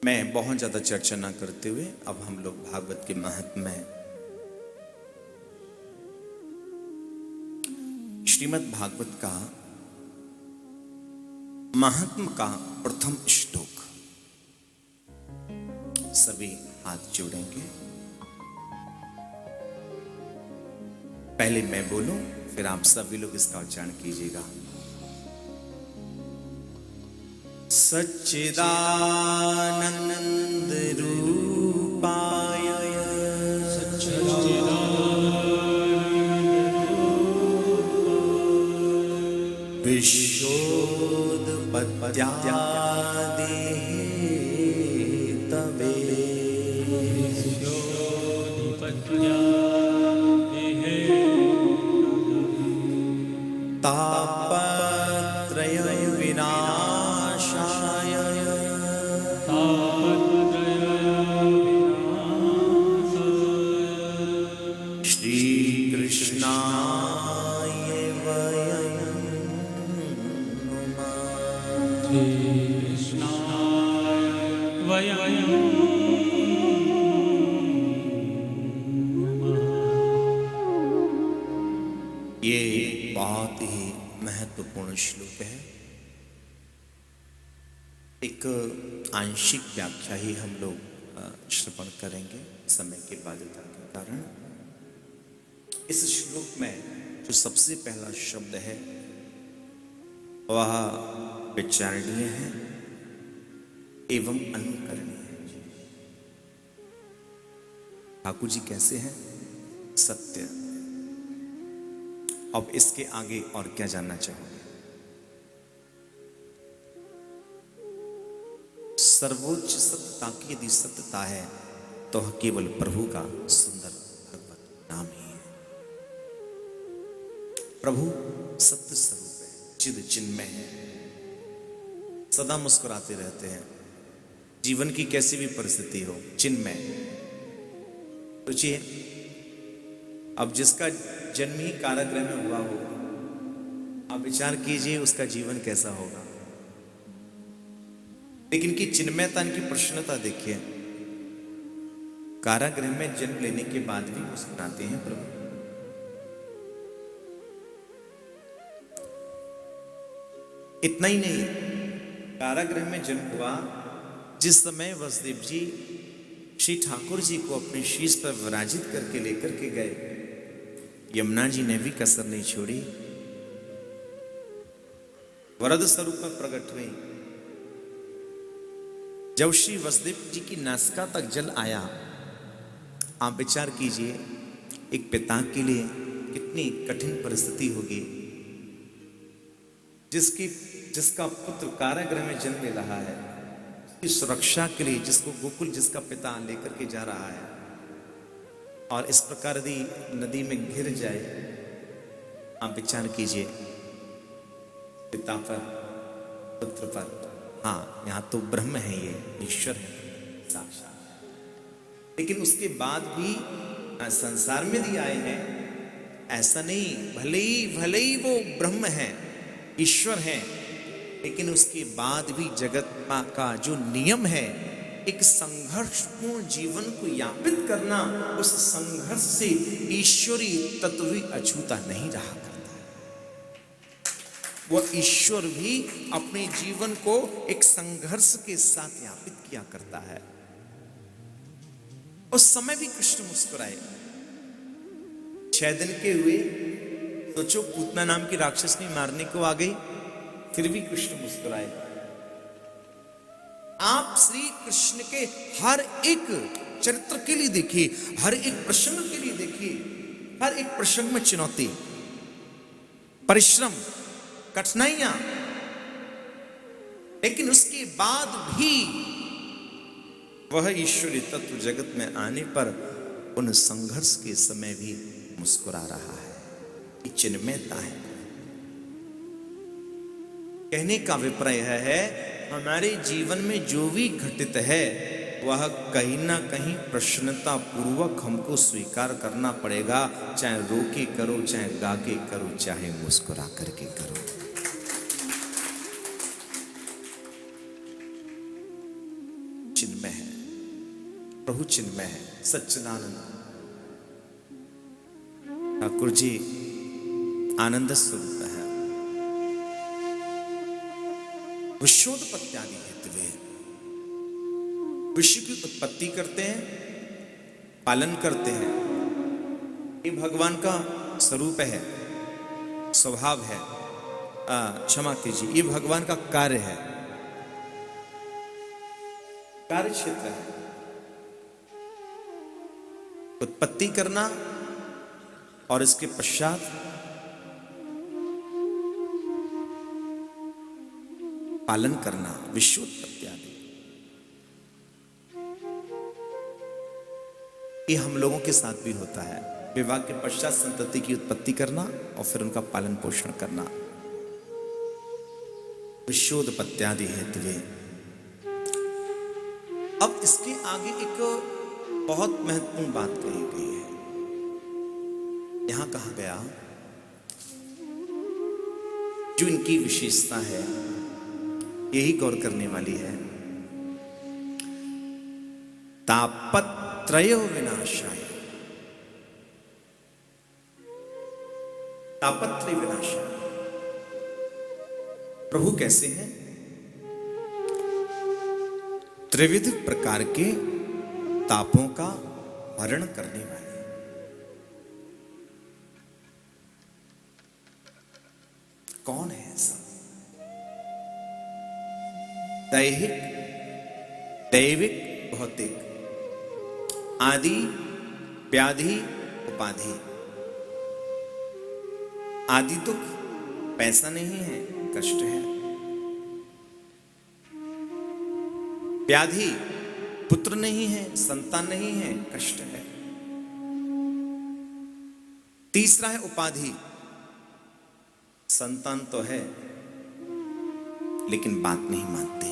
मैं बहुत ज्यादा चर्चा ना करते हुए अब हम लोग भागवत के महात्म्य श्रीमद् भागवत का महात्म का प्रथम श्लोक। सभी हाथ जोड़ेंगे, पहले मैं बोलूं फिर आप सभी लोग इसका उच्चारण कीजिएगा। सच्चिदानंद रूपाय विश्वोत्पत्त्यादि तवे तापत्रय विनाशाय श्री कृष्णाय वयं महत्वपूर्ण श्लोक है। एक आंशिक व्याख्या ही हम लोग श्रवण करेंगे समय की बाध्यता के कारण। इस श्लोक में जो सबसे पहला शब्द है वह विचारणीय है एवं अनुकरणीय है। ठाकुर जी कैसे हैं? सत्य। अब इसके आगे और क्या जानना चाहोगे? सर्वोच्च सत्यता की यदि सत्यता है तो केवल प्रभु का सुंदर भगवत नाम ही है। प्रभु सत्य स्वरूप है, चिद चिन्मय है, सदा मुस्कुराते रहते हैं। जीवन की कैसी भी परिस्थिति हो, चिन्मय। सोचिए, अब जिसका जन्म ही कारागृह में हुआ हो, आप विचार कीजिए उसका जीवन कैसा होगा। लेकिन की चिन्मयता, की प्रसन्नता देखिए। कारागृह में जन्म लेने के बाद भी मुस्कुराते हैं प्रभु। इतना ही नहीं, कारागृह में जन्म हुआ जिस समय वसुदेव जी श्री ठाकुर जी को अपने शीश पर विराजित करके लेकर के गए, यमुना जी ने भी कसर नहीं छोड़ी, वरद स्वरूप में प्रकट हुई। जब श्री वसुदेव जी की नासिका तक जल आया, आप विचार कीजिए एक पिता के लिए कितनी कठिन परिस्थिति होगी, जिसका पुत्र कारागृह में जन्म ले रहा है, उसकी सुरक्षा के लिए जिसको गोकुल जिसका पिता लेकर के जा रहा है, और इस प्रकार यदि नदी में गिर जाए, आप विचार कीजिए पिता पर, पुत्र पर। हाँ, यहाँ तो ब्रह्म है, ये ईश्वर है साक्षात। लेकिन उसके बाद भी संसार में भी आए हैं, ऐसा नहीं, भले ही वो ब्रह्म है, ईश्वर है, लेकिन उसके बाद भी जगत का जो नियम है, एक संघर्षपूर्ण जीवन को यापित करना, उस संघर्ष से ईश्वरी तत्व भी अछूता नहीं रहा करता है। वह ईश्वर भी अपने जीवन को एक संघर्ष के साथ यापित किया करता है। उस समय भी कृष्ण मुस्कुराए। 6 दिन के हुए, सोचो पूतना नाम की राक्षसनी मारने को आ गई, फिर भी कृष्ण मुस्कुराए। आप श्री कृष्ण के हर एक चरित्र के लिए देखिए, हर एक प्रसंग के लिए देखिए, हर एक प्रसंग में चुनौती, परिश्रम, कठिनाइयां, लेकिन उसके बाद भी वह ईश्वरी तत्व जगत में आने पर उन संघर्ष के समय भी मुस्कुरा रहा है। ये चिन्मयता है। कहने का अभिप्राय है, हमारे जीवन में जो भी घटित है वह कहीं ना कहीं प्रसन्नता पूर्वक हमको स्वीकार करना पड़ेगा, चाहे रो के करो, चाहे गा के करो, चाहे मुस्कुरा करके करो। चिन्मय है प्रभु, चिन्मय है, सच्चिदानंद। ठाकुर जी आनंद स्वरूप है। विश्वोत्पत्त्यादि हेतुवे, विश्व की उत्पत्ति करते हैं, पालन करते हैं। ये भगवान का स्वरूप है, स्वभाव है, क्षमा कीजिए, ये भगवान का कार्य है, कार्य क्षेत्र है। उत्पत्ति करना और इसके पश्चात पालन करना, विश्वोत्पत्त्यादि। ये हम लोगों के साथ भी होता है। विवाह के पश्चात संतति की उत्पत्ति करना और फिर उनका पालन पोषण करना। विश्वोत्पत्त्यादि हेतुवे। अब इसके आगे एक बहुत महत्वपूर्ण बात कही गई है। यहां कहा गया, जो इनकी विशेषता है यही गौर करने वाली है। तापत्रय विनाशाय, तापत्रय विनाशाय। प्रभु कैसे हैं? त्रिविध प्रकार के तापों का हरण करने वाले। कौन है ऐसा? दैहिक, दैविक, भौतिक, आदि, व्याधि, उपाधि। आदि दुख पैसा नहीं है, कष्ट है। व्याधि पुत्र नहीं है, संतान नहीं है, कष्ट है। तीसरा है उपाधि, संतान तो है लेकिन बात नहीं मानते।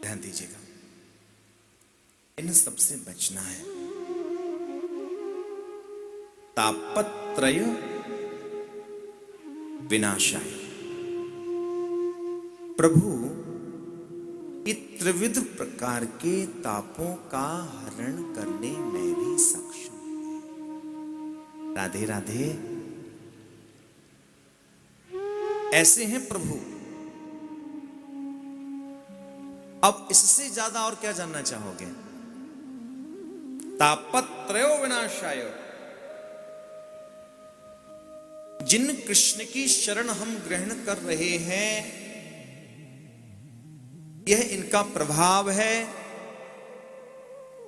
ध्यान दीजिएगा, इन सबसे बचना है। तापत्रय विनाशाय। प्रभु ये त्रिविध प्रकार के तापों का हरण करने में भी सक्षम है। राधे राधे। ऐसे हैं प्रभु। अब इससे ज्यादा और क्या जानना चाहोगे? तापत्रयो विनाशाय। जिन कृष्ण की शरण हम ग्रहण कर रहे हैं, यह इनका प्रभाव है।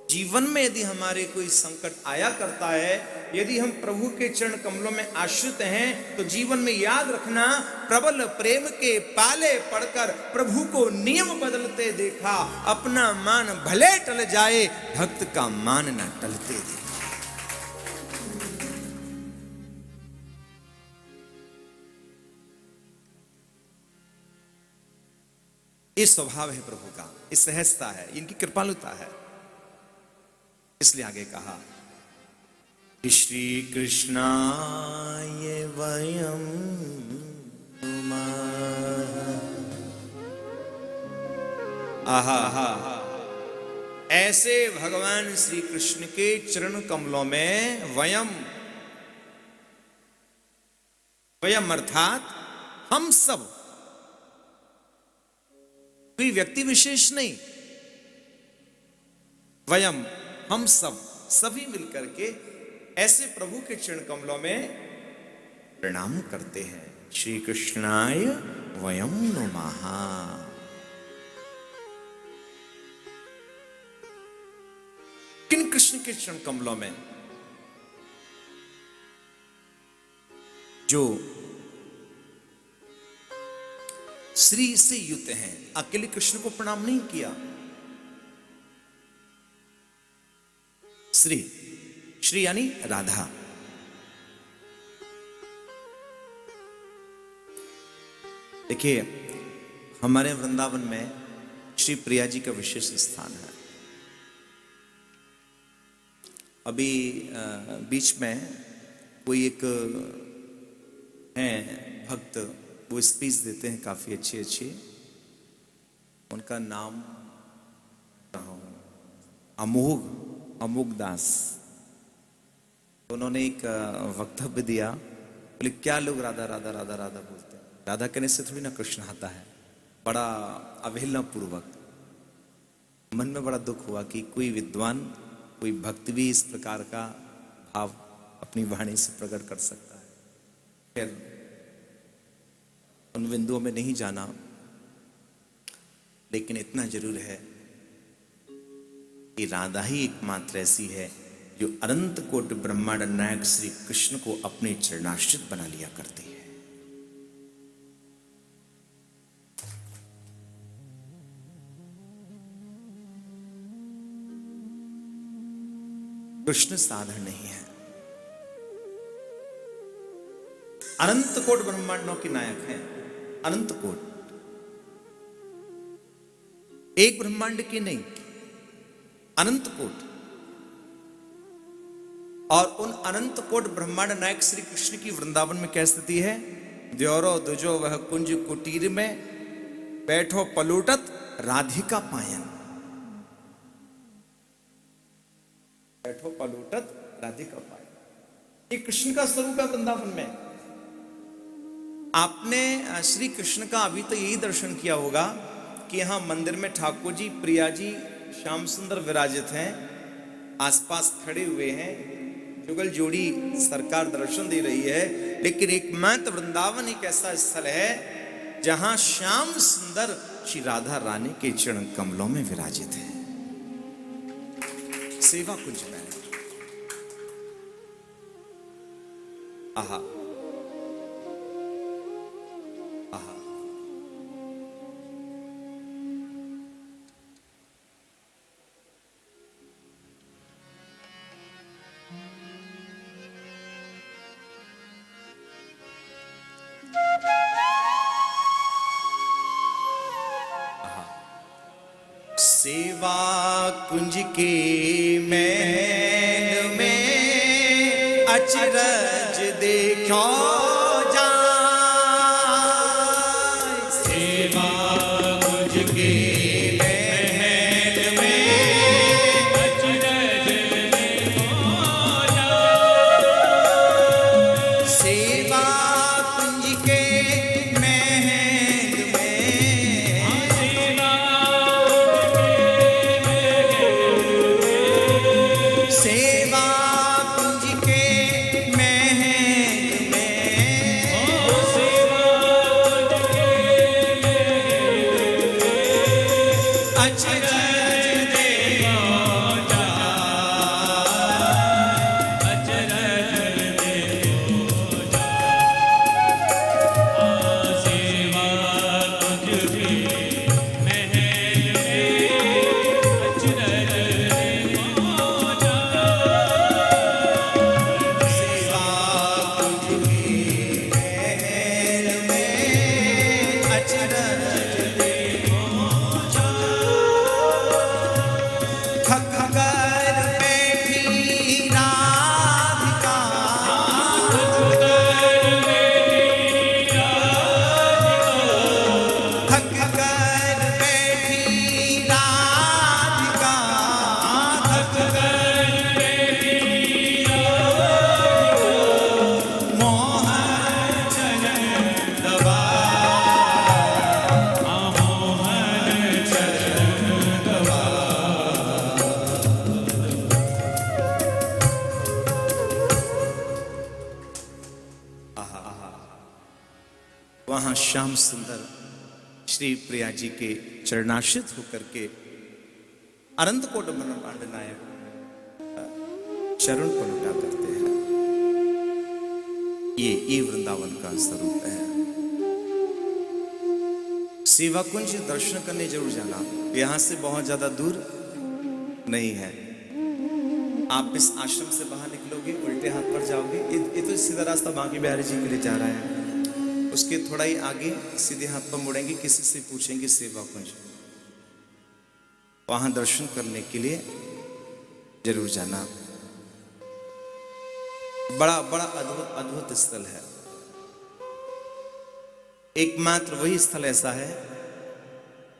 जीवन में यदि हमारे कोई संकट आया करता है, यदि हम प्रभु के चरण कमलों में आश्रित हैं, तो जीवन में याद रखना, प्रबल प्रेम के पाले पड़कर प्रभु को नियम बदलते देखा। अपना मान भले टल जाए, भक्त का मान न टलते देखा। ये स्वभाव है प्रभु का, ये सहजता है, इनकी कृपालुता है। इसलिए आगे कहा, श्री कृष्णाय वयं नुमः। आहा, ऐसे भगवान श्री कृष्ण के चरण कमलों में वयम अर्थात हम सब, कोई व्यक्ति विशेष नहीं, वयम हम सब, सभी मिलकर के ऐसे प्रभु के चरण कमलों में प्रणाम करते हैं। श्री कृष्णाय वयम नमः। किन कृष्ण के चरण कमलों में? जो श्री से युक्त हैं। अकेले कृष्ण को प्रणाम नहीं किया। श्री, श्री यानी राधा। देखिए, हमारे वृंदावन में श्री प्रिया जी का विशेष स्थान है। अभी बीच में कोई एक है भक्त, वो स्पीच देते हैं काफी अच्छी अच्छी। उनका नाम अमोघ दास। उन्होंने एक वक्तव्य दिया, बोले क्या लोग राधा राधा राधा राधा बोलते हैं, राधा कहने से थोड़ी ना कृष्ण आता है। बड़ा अवहेलना पूर्वक मन में बड़ा दुख हुआ कि कोई विद्वान, कोई भक्त भी इस प्रकार का भाव अपनी वाणी से प्रकट कर सकता है। फिर उन बिंदुओं में नहीं जाना, लेकिन इतना जरूर है कि राधा ही एकमात्र ऐसी है जो अनंत कोटि ब्रह्मांड नायक श्री कृष्ण को अपने चरणाश्रित बना लिया करती है। कृष्ण साधन नहीं है, अनंत कोटि ब्रह्मांडों के नायक हैं। अनंत कोटि, एक ब्रह्मांड की नहीं, अनंत कोटि। और उन अनंत कोटि ब्रह्मांड नायक श्री कृष्ण की वृंदावन में क्या स्थिति है? द्योरो दुजो वह कुंज कुटीर में बैठो पलूटत राधिका पायन। बैठो पलूटत राधिका पायन। ये कृष्ण का स्वरूप है वृंदावन में। आपने श्री कृष्ण का अभी तो यही दर्शन किया होगा कि यहाँ मंदिर में ठाकुर जी, प्रिया जी, श्याम सुंदर विराजित हैं, आसपास खड़े हुए हैं, जुगल जोड़ी सरकार दर्शन दे रही है। लेकिन एकमात्र वृंदावन एक ऐसा स्थल है जहां श्याम सुंदर श्री राधा रानी के चरण कमलों में विराजित है, सेवा कुंज में। आहा आहा, सेवा कुंज के महल में अचरज देखो जाए। सेवा कुंज के महल में अचरज देखो जाए। सेवा कुंज के महल में सेवा कुंज के महल में अचरज देखो जाए। अचरज देखो जाए। सेवा कुंज के महल में अचरज देखो जाए। सेवा कुंज के महल में अचरज देखो जाए। थक कर बैठी राधिका, थक कर बैठी राधिका, थक कर मोहन चरण दबाए, मोहन चरण वहां श्याम सुंदर श्री प्रिया जी के चरणाश्रित होकर के अनंत कोट ब्रह्मांड नायक चरण को लुटा करते हैं। ये वृंदावन का स्वरूप है। सेवा कुंज दर्शन करने जरूर जाना, यहां से बहुत ज्यादा दूर नहीं है। आप इस आश्रम से बाहर निकलोगे, उल्टे हाथ पर जाओगे, ये तो सीधा रास्ता बांके बिहारी जी के लिए जा रहा है। उसके थोड़ा ही आगे सीधे हाथ पर मुड़ेंगे, किसी से पूछेंगे सेवा कुंज, वहां दर्शन करने के लिए जरूर जाना। बड़ा बड़ा अद्भुत अद्भुत स्थल है। एकमात्र वही स्थल ऐसा है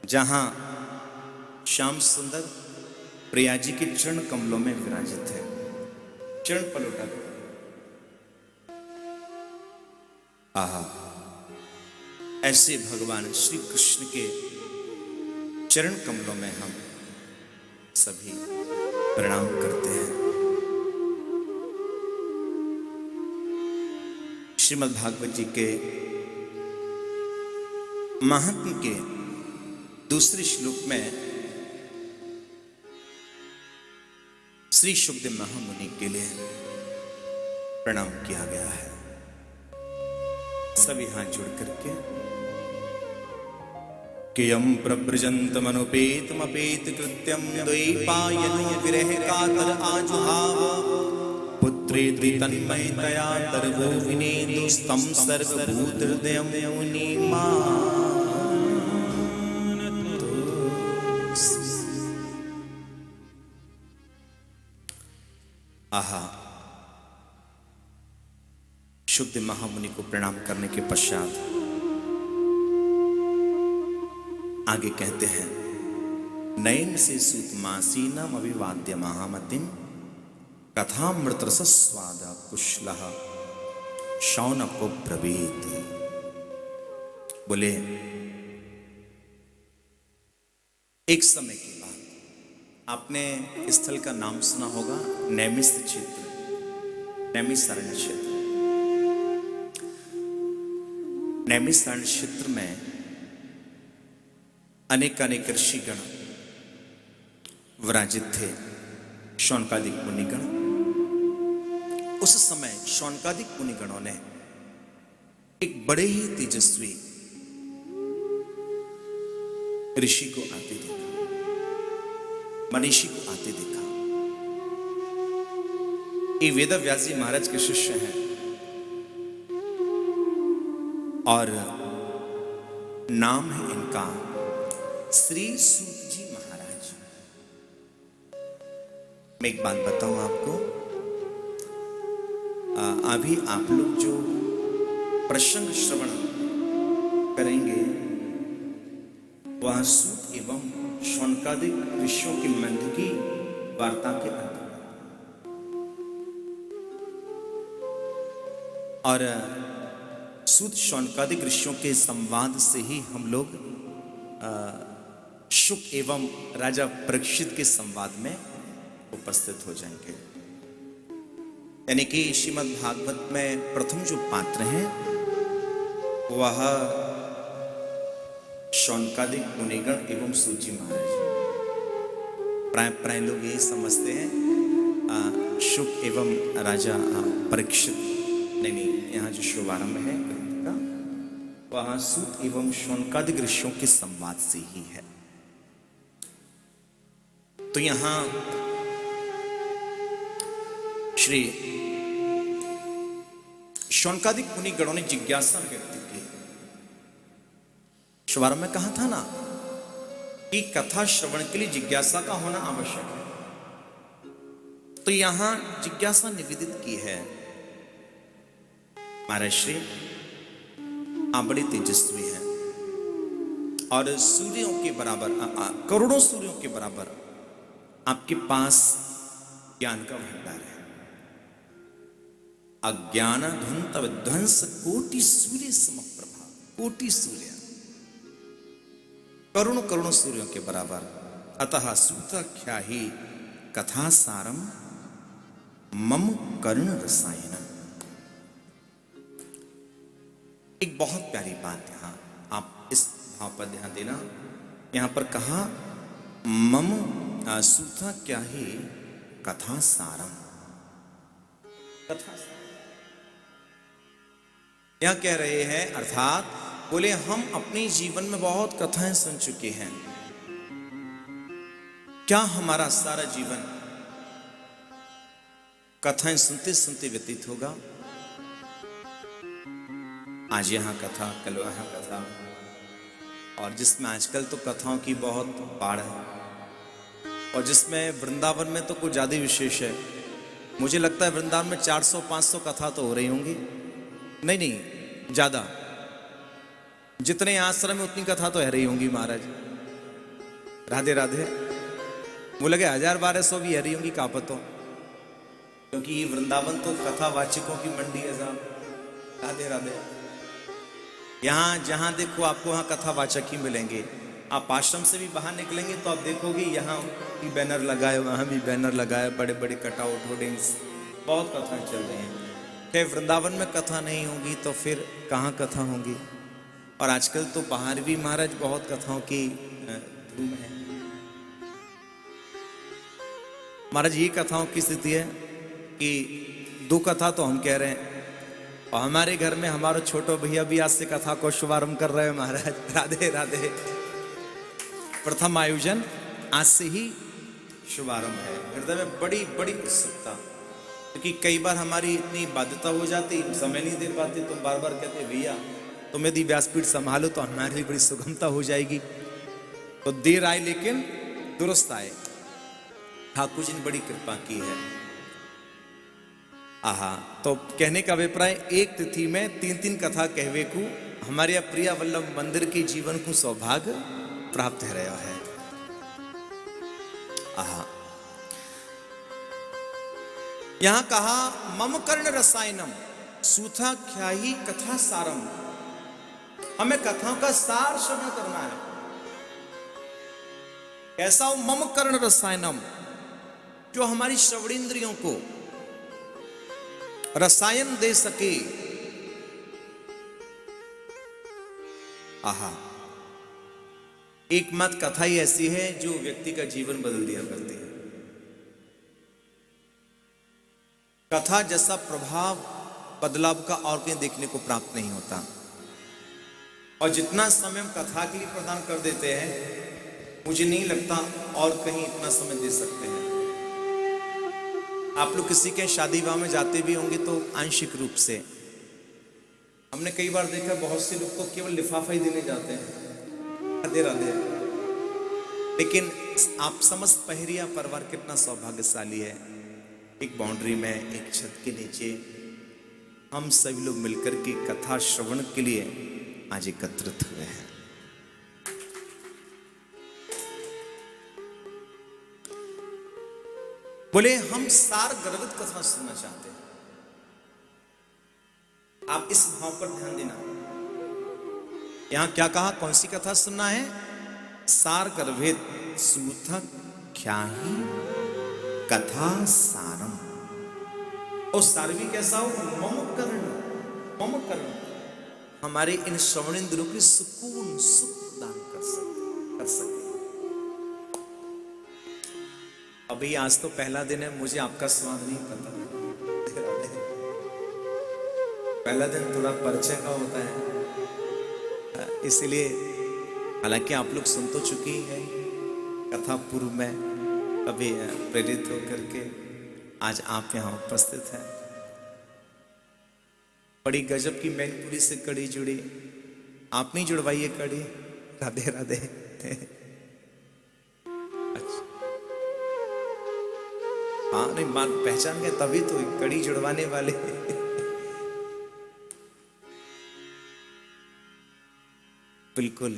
जहां श्याम सुंदर प्रिया जी के चरण कमलों में विराजित है, चरण पलोटा। आहा, ऐसे भगवान श्री कृष्ण के चरण कमलों में हम सभी प्रणाम करते हैं। श्रीमद् भागवत जी के महात्म के दूसरे श्लोक में श्री शुकदेव महामुनि के लिए प्रणाम किया गया है। सभी हाथ जोड़ करके कियं प्रव्रजन्तमनुपेतमपेत कृत्यं द्वैपायनो विरह कातर आजुहाव पुत्रेति तन्मयतया तर्वो विनेदुस्तं सर्वभूतहृदयं मुनिमानतोऽस्मि। आहा, शुद्ध महामुनि को प्रणाम करने के पश्चात आगे कहते हैं, नयन से सूत मासीनम अभिवाद्य महामतिम कथामृतरस स्वाद कुशलः शौनको ब्रवीत। बोले एक समय की बात, आपने स्थल का नाम सुना होगा, नैमिष क्षेत्र, नैमिषारण्य क्षेत्र। नैमिषारण्य क्षेत्र में अनेक अनेक ऋषिगण विराजित थे, शौनकादिक मुनिगण। उस समय शौनकादिक मुनिगणों ने एक बड़े ही तेजस्वी ऋषि को आते देखा, मनीषी को आते देखा। ये वेदव्यास जी महाराज के शिष्य हैं और नाम है इनका श्री सूत जी महाराज। मैं एक बात बताऊं आपको, अभी आप लोग जो प्रसंग श्रवण करेंगे वह सूत एवं शौनकादिक ऋषियों के मध्य की वार्ता के अंतर्गत, और सूत शौनकादिक ऋषियों के संवाद से ही हम लोग शुक एवं राजा परीक्षित के संवाद में उपस्थित हो जाएंगे। यानी कि श्रीमद् भागवत में प्रथम जो पात्र हैं वह शौनकादिक मुनिगण एवं सूत जी महाराज। प्राय लोग ये समझते हैं शुक एवं राजा परीक्षित, नहीं, यहाँ जो शुभारंभ है ग्रंथ का वह सूत एवं शौनकादिक ऋषियों के संवाद से ही है। तो यहां श्री शौनकादिक मुनिगणों ने जिज्ञासा व्यक्त की। शुभारंभ में कहा था ना कि कथा श्रवण के लिए जिज्ञासा का होना आवश्यक है। तो यहां जिज्ञासा निवेदित की है, महाराज श्री आप बड़े तेजस्वी हैं और सूर्यों के बराबर, करोड़ों सूर्यों के बराबर आपके पास ज्ञान का भंडार है। अज्ञान धुंत विध्वंस कोटि सूर्य समप्रभा, कोटि सूर्य, करोड़ों करोड़ों सूर्यों के बराबर। अतः सूत्राख्या ही कथा सारम मम कर्ण रसायन। एक बहुत प्यारी बात यहां आप इस भाव पर ध्यान देना। यहां पर कहा मम सूत्राख्या ही कथा सारम, कथा यहां कह रहे हैं, अर्थात बोले हम अपने जीवन में बहुत कथाएं सुन चुके हैं। क्या हमारा सारा जीवन कथाएं सुनते सुनते व्यतीत होगा? आज यहां कथा, कल वहां कथा, और जिसमें आजकल तो कथाओं की बहुत बाढ़ है, और जिसमें वृंदावन में तो कुछ ज्यादा विशेष है। मुझे लगता है वृंदावन में 400-500 कथा तो हो रही होंगी। नहीं, ज्यादा, जितने आश्रम में उतनी कथा तो है रही होंगी महाराज। राधे राधे। वो लगे 1000-1200 भी है रही होंगी कापतों, क्योंकि ये वृंदावन तो कथावाचकों की मंडी है साहब। राधे राधे। यहां जहां देखो आपको वहां कथावाचक ही मिलेंगे। आप आश्रम से भी बाहर निकलेंगे तो आप देखोगे यहाँ भी बैनर लगाए, वहां भी बैनर लगाए, बड़े बड़े कटआउट होर्डिंग्स, बहुत कथाएं चल रही हैं। वृंदावन में कथा नहीं होगी तो फिर कहाँ कथा होंगी? और आजकल तो बाहर भी महाराज बहुत कथाओं की धूम है। महाराज ये कथाओं की स्थिति है कि 2 कथा तो हम कह रहे हैं, और हमारे घर में हमारे छोटे भैया भी आज से कथा को शुभारंभ कर रहे हैं महाराज। राधे राधे। प्रथम आयोजन आज से ही शुभारंभ है। हृदय में बड़ी बड़ी उत्सुकता, क्योंकि कई बार हमारी इतनी बाध्यता हो जाती, समय नहीं दे पाते, तो बार बार कहते भैया तुम यदि व्यासपीठ संभालो तो हमारे लिए बड़ी सुगमता हो जाएगी। तो देर आए लेकिन दुरुस्त आए। ठाकुर जी ने बड़ी कृपा की है। आहा, तो कहने का अभिप्राय, एक तिथि में 3-3 कथा कहवे को हमारे प्रिय वल्लभ मंदिर के जीवन को सौभाग्य प्राप्त है रहा है। आहा, यहां कहा मम कर्ण रसायनम सूथा ख्याही कथा सारम। हमें कथाओं का सार श्रवण करना है। ऐसा हो मम कर्ण रसायनम, जो हमारी श्रवणेंद्रियों को रसायन दे सके। आहा, एकमात्र कथा ही ऐसी है जो व्यक्ति का जीवन बदल दिया करती है। कथा जैसा प्रभाव बदलाव का और कहीं देखने को प्राप्त नहीं होता। और जितना समय हम कथा के लिए प्रदान कर देते हैं, मुझे नहीं लगता और कहीं इतना समय दे सकते हैं। आप लोग किसी के शादी विवाह में जाते भी होंगे तो आंशिक रूप से हमने कई बार देखा, बहुत से लोग तो केवल लिफाफा ही देने जाते हैं, राधे राधे। लेकिन आप समस्त पहरिया परिवार कितना सौभाग्यशाली है। एक बाउंड्री में, एक छत के नीचे हम सभी लोग मिलकर के कथा श्रवण के लिए आज एकत्रित हुए हैं। बोले हम सार गर्भित कथा सुनना चाहते हैं। आप इस भाव पर ध्यान देना। यहां क्या कहा, कौन सी कथा सुनना है? सार गर्भित सूथक ख्याही कथा सारम। और सार भी कैसा हो? मम कर्ण, मम कर्ण। हमारे इन श्रवणेंद्रियों की सुकून, सुख प्रदान कर सके। अभी आज तो पहला दिन है, मुझे आपका स्वाद नहीं पता। पहला दिन थोड़ा परिचय का होता है, इसलिए हालांकि आप लोग सुन तो चुके ही हैं कथा पूर्व में, अभी प्रेरित होकर के आज आप यहाँ उपस्थित हैं। बड़ी गजब की मैनपुरी से कड़ी जुड़ी, आप नहीं जुड़वाइए कड़ी। राधे राधे। अच्छा, हाँ नहीं मान पहचान गए तभी तो कड़ी जुड़वाने वाले। बिल्कुल।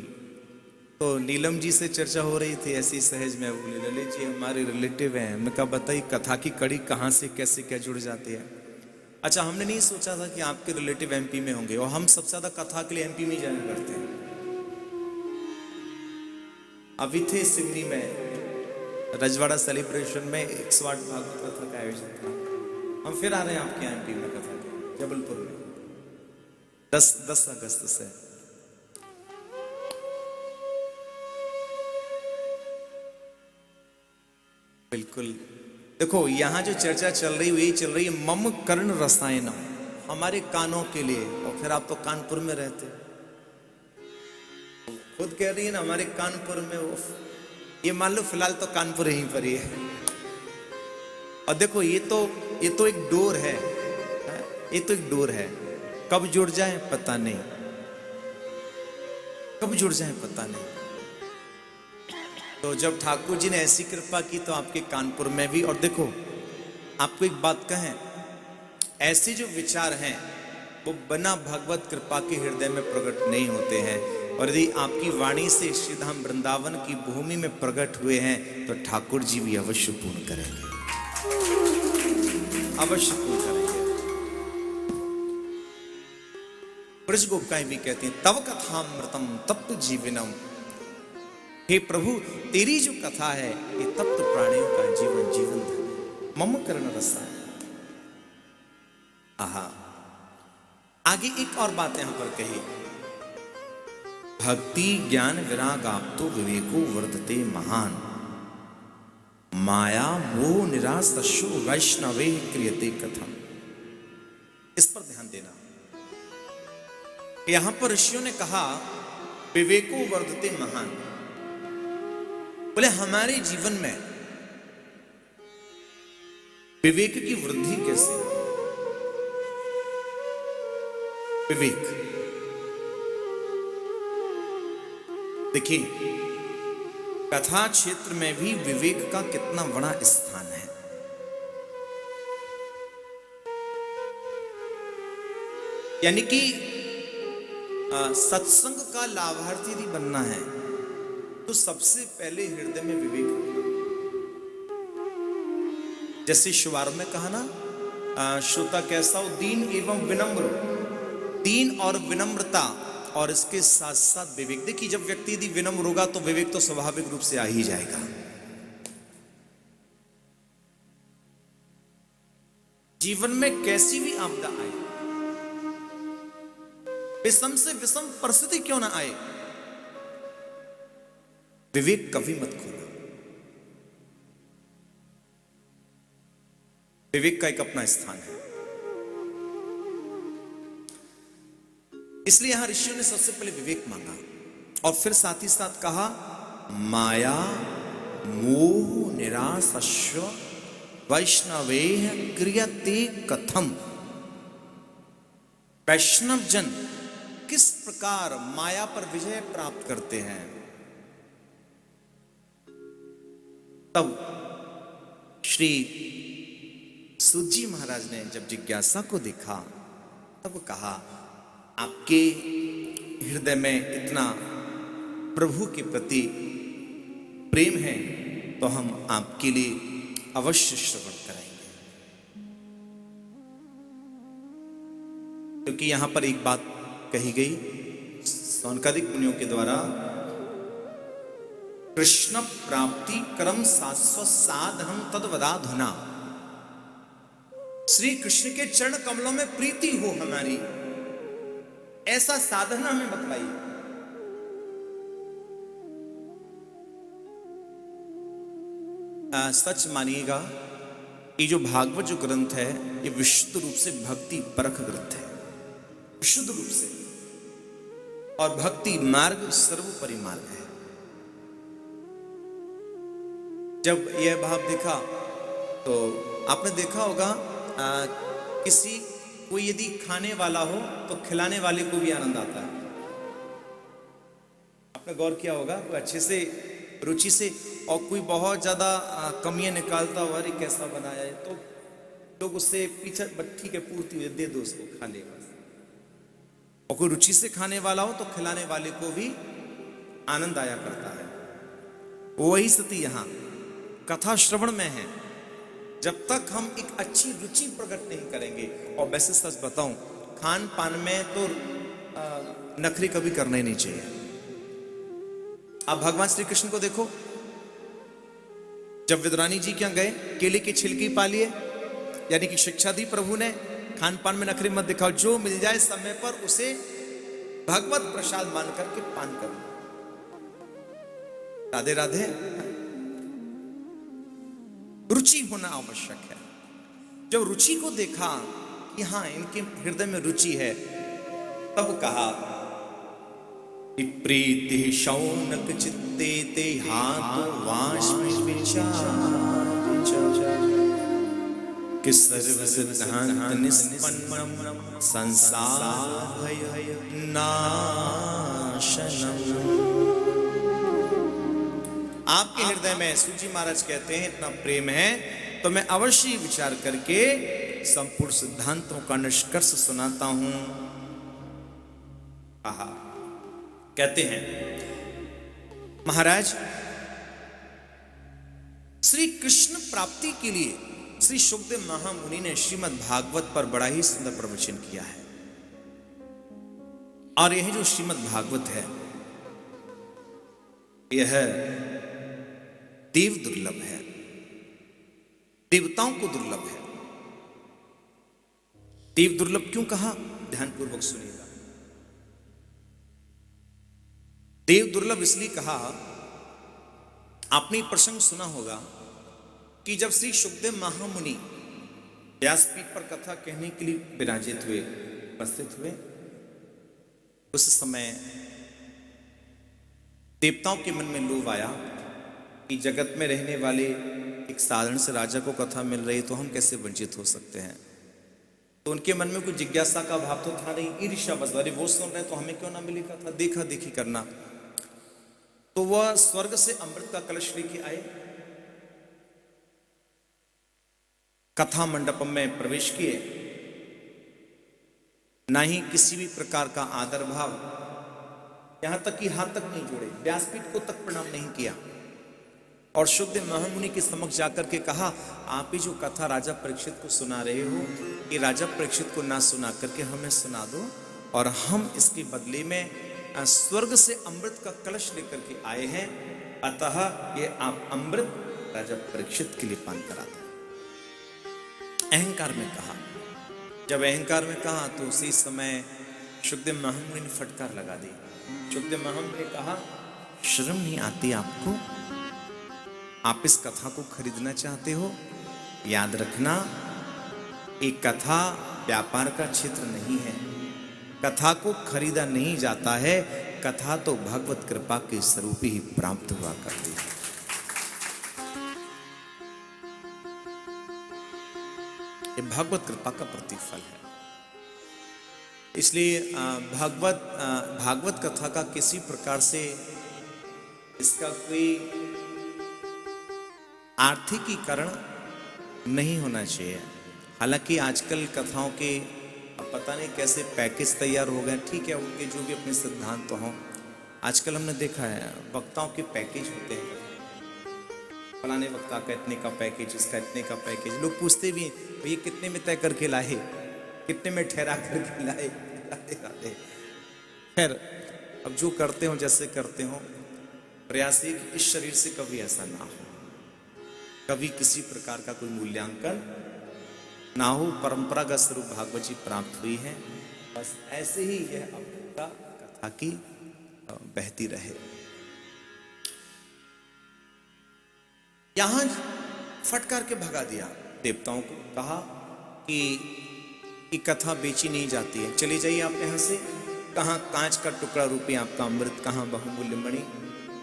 तो नीलम जी से चर्चा हो रही थी, ऐसी सहज में बोले ललित जी हमारे रिलेटिव हैं। मैं कहा बताइए कथा की कड़ी कहाँ से कैसे क्या जुड़ जाती है। अच्छा, हमने नहीं सोचा था कि आपके रिलेटिव एमपी में होंगे, और हम सबसे ज्यादा कथा के लिए एमपी में जाया करते हैं। अभी थे सिवनी में रजवाड़ा सेलिब्रेशन में 108 भागवत कथा का आयोजन था। हम फिर आ रहे हैं आपके एमपी में कथा के, जबलपुर में 10 अगस्त से। बिल्कुल। देखो यहां जो चर्चा चल रही हुई चल रही है मम कर्ण रसायनम, हमारे कानों के लिए। और फिर आप तो कानपुर में रहते, खुद कह रही है ना हमारे कानपुर में। ये मान लो फिलहाल तो कानपुर यहीं पर ही है। और देखो ये तो एक डोर है, ये तो एक डोर है। कब जुड़ जाए पता नहीं, कब जुड़ जाए पता नहीं। तो जब ठाकुर जी ने ऐसी कृपा की तो आपके कानपुर में भी। और देखो आपको एक बात कहें, ऐसे जो विचार हैं वो बिना भगवत कृपा के हृदय में प्रकट नहीं होते हैं। और यदि आपकी वाणी से श्रीधाम वृंदावन की भूमि में प्रकट हुए हैं तो ठाकुर जी भी अवश्य पूर्ण करेंगे, अवश्य पूर्ण करेंगे। ब्रज गोपिकाएं भी कहती हैं तव कथामृतम तप्त जीवनम। हे प्रभु तेरी जो कथा है ये तप्त प्राणियों का जीवन जीवन धन। मम कर्ण रसायन। आहा, आगे एक और बात यहां पर कही, भक्ति ज्ञान विराग आपतो विवेको वर्धते महान, माया मोह निराशो वैष्णवे क्रियते कथम। इस पर ध्यान देना। यहां पर ऋषियों ने कहा विवेको वर्धते महान। बोले हमारे जीवन में विवेक की वृद्धि कैसे? विवेक देखिए, कथा क्षेत्र में भी विवेक का कितना बड़ा स्थान है। यानी कि सत्संग का लाभार्थी यदि बनना है तो सबसे पहले हृदय में विवेक होगा। जैसे शुभारंभ में कहा ना, श्रोता कैसा हो? दीन एवं विनम्र, दीन और विनम्रता और इसके साथ साथ विवेक। देखिए जब व्यक्ति यदि विनम्र होगा तो विवेक तो स्वाभाविक रूप से आ ही जाएगा। जीवन में कैसी भी आपदा आए, विषम से विषम परिस्थिति क्यों ना आए, विवेक कभी मत खोना। विवेक का एक अपना स्थान है। इसलिए यहां ऋषियों ने सबसे पहले विवेक मांगा और फिर साथ ही साथ कहा माया मोह निराशस्व वैष्णवे क्रियते कथम। वैष्णव जन किस प्रकार माया पर विजय प्राप्त करते हैं। तब श्री सूत जी महाराज ने जब जिज्ञासा को देखा तब कहा आपके हृदय में इतना प्रभु के प्रति प्रेम है तो हम आपके लिए अवश्य श्रवण कराएंगे। क्योंकि यहां पर एक बात कही गई सौनकादिक मुनियों के द्वारा, कृष्ण प्राप्ति क्रम शाश्वत साधनम तद्वदाधुना। श्री कृष्ण के चरण कमलों में प्रीति हो हमारी, ऐसा साधन हमें बतलाइए। सच मानिएगा ये जो भागवत जो ग्रंथ है ये विशुद्ध रूप से भक्ति परख ग्रंथ है, विशुद्ध रूप से, और भक्ति मार्ग सर्वोपरि मार्ग है। जब यह भाव देखा तो आपने देखा होगा किसी कोई यदि खाने वाला हो तो खिलाने वाले को भी आनंद आता है। आपने गौर किया होगा, कोई अच्छे से रुचि से और कोई बहुत ज्यादा कमियां निकालता हुआ अरे कैसा बनाया है, तो लोग उससे पीछे ठीक है पूर्ति हुई दे दो उसको खा लेगा। और कोई रुचि से खाने वाला हो तो खिलाने वाले को भी आनंद आया करता है। वही स्थिति यहाँ कथा श्रवण में है। जब तक हम एक अच्छी रुचि प्रकट नहीं करेंगे, और वैसे सच बताऊं खान पान में तो नखरे कभी करना ही नहीं चाहिए। आप भगवान श्री कृष्ण को देखो, जब विद्रानी जी क्या गए केले की छिलकी पा लिए, यानी कि शिक्षा दी प्रभु ने खान पान में नखरे मत दिखाओ, जो मिल जाए समय पर उसे भगवत प्रसाद मान करके पान करो। राधे राधे। रुचि होना आवश्यक है। जब रुचि को देखा कि हाँ इनके हृदय में रुचि है, तब कहा कि प्रीति शौनक चित्ते ते हाथ वाश कि सर्व सिद्धांत निष्पन्नम संसार भय नाशनम। आपके हृदय में सूजी महाराज कहते हैं इतना प्रेम है तो मैं अवश्य विचार करके संपूर्ण सिद्धांतों का निष्कर्ष सुनाता हूं। आहा, कहते हैं महाराज श्री कृष्ण प्राप्ति के लिए श्री शुकदेव महामुनि ने श्रीमद् भागवत पर बड़ा ही सुंदर प्रवचन किया है। और यह जो श्रीमद् भागवत है यह देव दुर्लभ है, देवताओं को दुर्लभ है। देव दुर्लभ क्यों कहा, ध्यानपूर्वक सुनिएगा। देव दुर्लभ इसलिए कहा, आपने प्रसंग सुना होगा कि जब श्री शुकदेव महामुनि व्यासपीठ पर कथा कहने के लिए विराजित हुए, उपस्थित हुए, उस समय देवताओं के मन में लोभ आया कि जगत में रहने वाले एक साधारण से राजा को कथा मिल रही तो हम कैसे वंचित हो सकते हैं। तो उनके मन में कुछ जिज्ञासा का भाव तो था नहीं, ईर्ष्या बस, अरे वो सुन रहे तो हमें क्यों ना मिली कथा, देखा देखी करना। तो वह स्वर्ग से अमृत का कलश लेके आए, कथा मंडप में प्रवेश किए, ना ही किसी भी प्रकार का आदर भाव, यहां तक कि हाथ तक नहीं जोड़े, व्यासपीठ को तक प्रणाम नहीं किया, और शुकदेव महामुनि के समक्ष जाकर के कहा, आप ही जो कथा राजा परीक्षित को सुना रहे हो, ये राजा परीक्षित को ना सुना करके हमें सुना दो, और हम इसके बदले में स्वर्ग से अमृत का कलश लेकर के आए हैं, अतः ये आप अमृत राजा परीक्षित के लिए पान करा दो। अहंकार में कहा। जब अहंकार में कहा तो उसी समय शुकदेव महामुनि ने फटकार लगा दी। शुकदेव महामुनि ने कहा, शर्म नहीं आती आपको? आप इस कथा को खरीदना चाहते हो? याद रखना, एक कथा व्यापार का क्षेत्र नहीं है। कथा को खरीदा नहीं जाता है, कथा तो भगवत कृपा के स्वरूप ही प्राप्त हुआ करती है। ये भगवत कृपा का प्रतिफल है। इसलिए भागवत कथा का किसी प्रकार से इसका कोई आर्थिकीकरण नहीं होना चाहिए। हालांकि आजकल कथाओं के पता नहीं कैसे पैकेज तैयार हो गए, ठीक है, उनके जो भी अपने सिद्धांत हों। आजकल हमने देखा है वक्ताओं के पैकेज होते हैं, फलाने वक्ता का इतने का पैकेज, इसका इतने का पैकेज। लोग पूछते भी ये कितने में तय करके लाए, कितने में ठहरा करके लाए। खैर, अब जो करते हो जैसे करते हो, प्रयास है कि इस शरीर से कभी ऐसा ना हो, कभी किसी प्रकार का कोई मूल्यांकन ना हो। परंपरागत स्वरूप भागवत जी प्राप्त हुई है, बस ऐसे ही यह अपना कथा की बहती रहे। यहां फटकार के भगा दिया देवताओं को, कहा कि कथा बेची नहीं जाती है, चली जाइए आप यहां से। कहां कांच का टुकड़ा रूपी आपका अमृत, कहां बहुमूल्य मणि।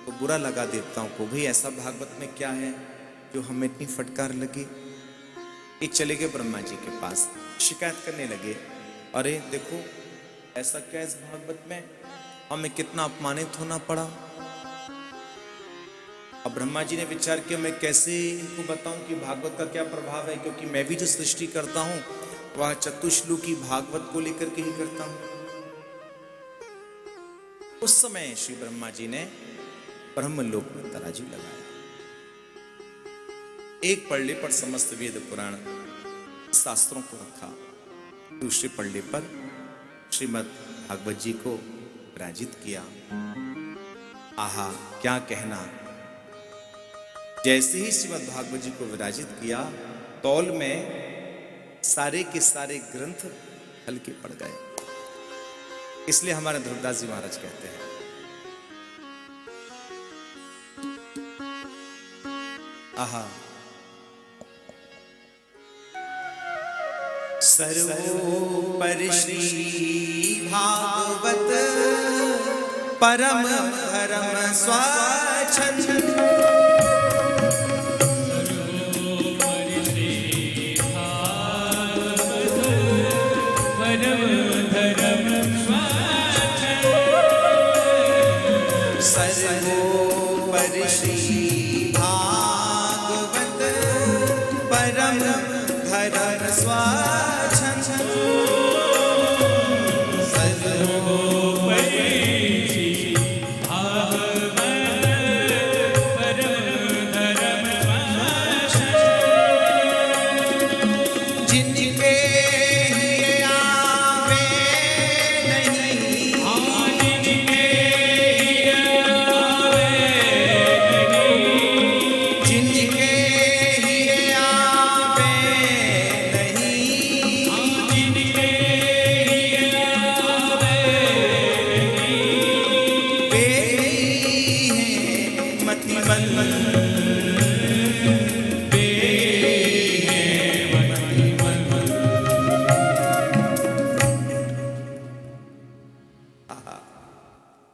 तो बुरा लगा देवताओं को, भाई ऐसा भागवत में क्या है जो हमें इतनी फटकार लगी। ये चले गए ब्रह्मा जी के पास, शिकायत करने लगे, अरे देखो ऐसा क्या इस भागवत में, हमें कितना अपमानित होना पड़ा। अब ब्रह्मा जी ने विचार किया, मैं कैसे इनको बताऊं कि भागवत का क्या प्रभाव है, क्योंकि मैं भी जो सृष्टि करता हूं वह चतुश्लोकी भागवत को लेकर के ही करता हूं। उस समय श्री ब्रह्मा जी ने ब्रह्मलोक में तराजू लगाया। एक पल्ले पर समस्त वेद पुराण शास्त्रों को रखा, दूसरे पल्ले पर श्रीमद् भागवत जी को विराजित किया। आहा, क्या कहना। जैसे ही श्रीमद् भागवत जी को विराजित किया, तौल में सारे के सारे ग्रंथ हल्के पड़ गए। इसलिए हमारे ध्रुवदास जी महाराज कहते हैं, आहा, सर्वोपरि श्री भागवत परम धर्म स्वाच्छंद। सर्वोपरि श्री भागवत परम धर्म स्वाच्छंद। सर्वोपरि श्री भागवत परम धर्म स्वाच्छंद। जिनके ही आवे नहीं,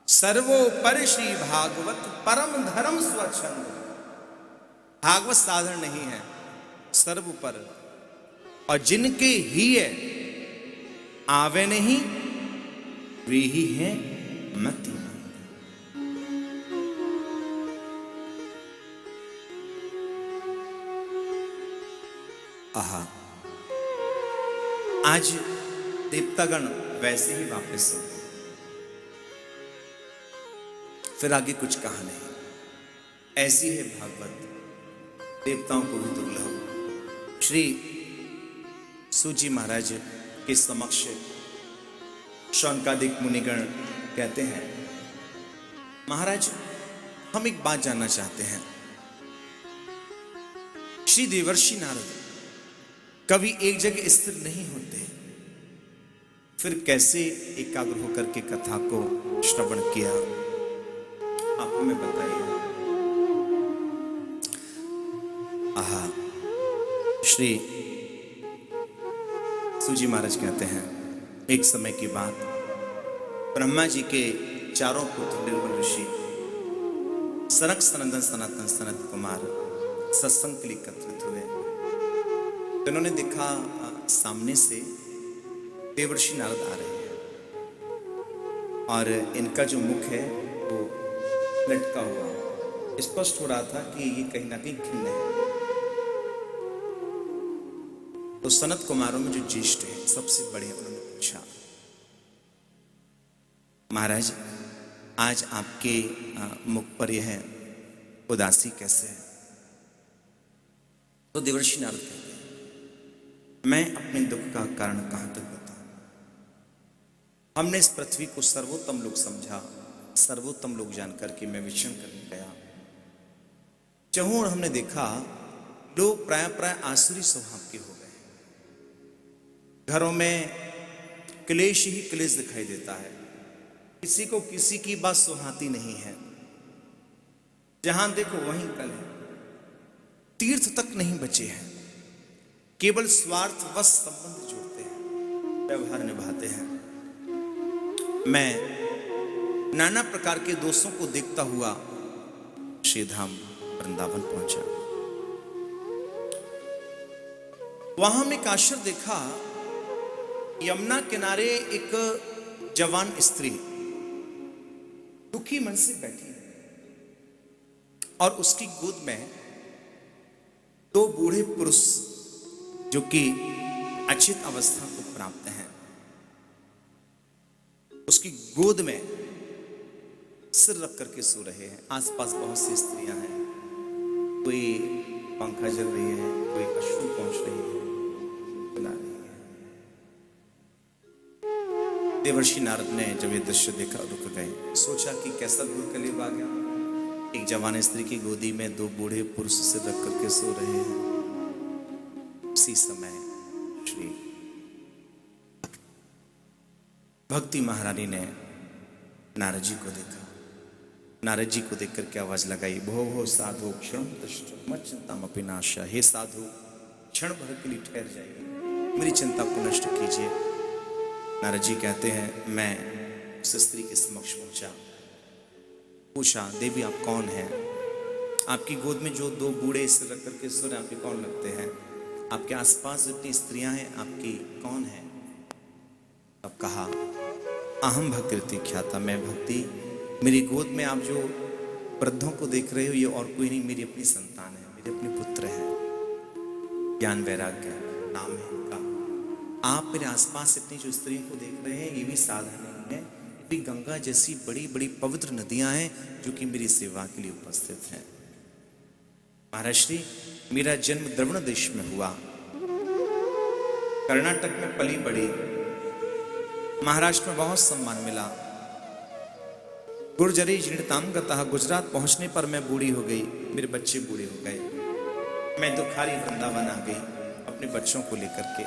सर्वोपरि श्री भागवत परम धर्म स्वच्छंद। भागवत साधारण नहीं है, सर्वोपर, और जिनके ही है आवे नहीं वे ही हैं मति। आहा, आज देवतागण वैसे ही वापस हो गए, फिर आगे कुछ कहा नहीं। ऐसी है भागवत, देवताओं को भी दुर्लभ। श्री सूजी महाराज के समक्ष शौनकादिक मुनिगण कहते हैं, महाराज हम एक बात जानना चाहते हैं। श्री देवर्षि नारद कभी एक जगह स्थिर नहीं होते, फिर कैसे एकाग्र होकर के कथा को श्रवण किया, आप हमें बताइए। आहा, श्री सूजी महाराज कहते हैं, एक समय की बात, ब्रह्मा जी के चारों पुत्र निर्मल ऋषि सनक सनंदन सनातन सनत कुमार सत्संग के लिए एकत्रित हुए। तो इन्होंने देखा सामने से देवर्षि नारद आ रहे हैं और इनका जो मुख है वो लटका हुआ, स्पष्ट हो रहा था कि ये कहीं ना कहीं खिन्न है। तो सनत कुमारों में जो ज्येष्ठ है, सबसे बड़े, उन्होंने पूछा, महाराज आज आपके मुख पर यह उदासी कैसे है? तो देवर्षि नारद कहते हैं, मैं अपने दुख का कारण कहां तक बताऊं? हमने इस पृथ्वी को सर्वोत्तम लोग समझा, सर्वोत्तम लोग जानकर के मैं विचरण करने गया। चहुं हमने देखा लोग प्राय आसुरी स्वभाव के हो गए। घरों में क्लेश ही क्लेश दिखाई देता है, किसी को किसी की बात सुहाती नहीं है, जहां देखो वहीं कलह, तीर्थ तक नहीं बचे हैं, केवल स्वार्थवश संबंध जोड़ते हैं, व्यवहार निभाते हैं। मैं नाना प्रकार के दोषों को देखता हुआ श्रीधाम वृंदावन पहुंचा। वहां में एक आश्चर्य देखा, यमुना किनारे एक जवान स्त्री दुखी मन से बैठी और उसकी गोद में दो बूढ़े पुरुष जो कि अचित अवस्था को प्राप्त हैं, उसकी गोद में सिर रख करके सो रहे हैं। आसपास बहुत सी स्त्रियां हैं, कोई पंखा जल रही है, कोई अश्रु पहुंच रही है, बुला रही है। देवर्षि नारद ने जब ये दृश्य देखा रुक गए, सोचा कि कैसा घोर कलयुग आ गया। एक जवान स्त्री की गोदी में दो बूढ़े पुरुष सिर रख करके सो रहे हैं। उसी समय श्री भक्ति महारानी ने नारद जी को देखा। नारद जी को देख करके आवाज लगाई, भो भो साधु क्षण मत चिंतामपि नाशा। हे साधु, क्षण भर के लिए ठहर जाइए, मेरी चिंता को नष्ट कीजिए। नारद जी कहते हैं, मैं उस स्त्री के समक्ष पहुंचा, पूछा, देवी आप कौन हैं? आपकी गोद में जो दो बूढ़े सिर रख करके सो रहे, आपके कौन लगते हैं? आपके आसपास जितनी स्त्रियां हैं, आपकी कौन है? अब कहा, अहम भक्ति ख्याता, मैं भक्ति, मेरी गोद में आप जो वृद्धों को देख रहे हो, ये और कोई नहीं, मेरी अपनी संतान है, मेरे अपने पुत्र हैं। ज्ञान वैराग्य नाम है इनका। आप मेरे आसपास इतनी जो स्त्रियों को देख रहे हैं, ये भी साधन नहीं है, भी गंगा जैसी बड़ी बड़ी पवित्र नदियां हैं जो कि मेरी सेवा के लिए उपस्थित हैं। महाराज श्री, मेरा जन्म द्रविड़ देश में हुआ, कर्नाटक में पली बड़ी, महाराष्ट्र में बहुत सम्मान मिला, गुर्जरी जीर्णताम गतः, गुजरात पहुंचने पर मैं बूढ़ी हो गई, मेरे बच्चे बूढ़े हो गए, मैं दुखारी वृंदावन आ गई अपने बच्चों को लेकर के।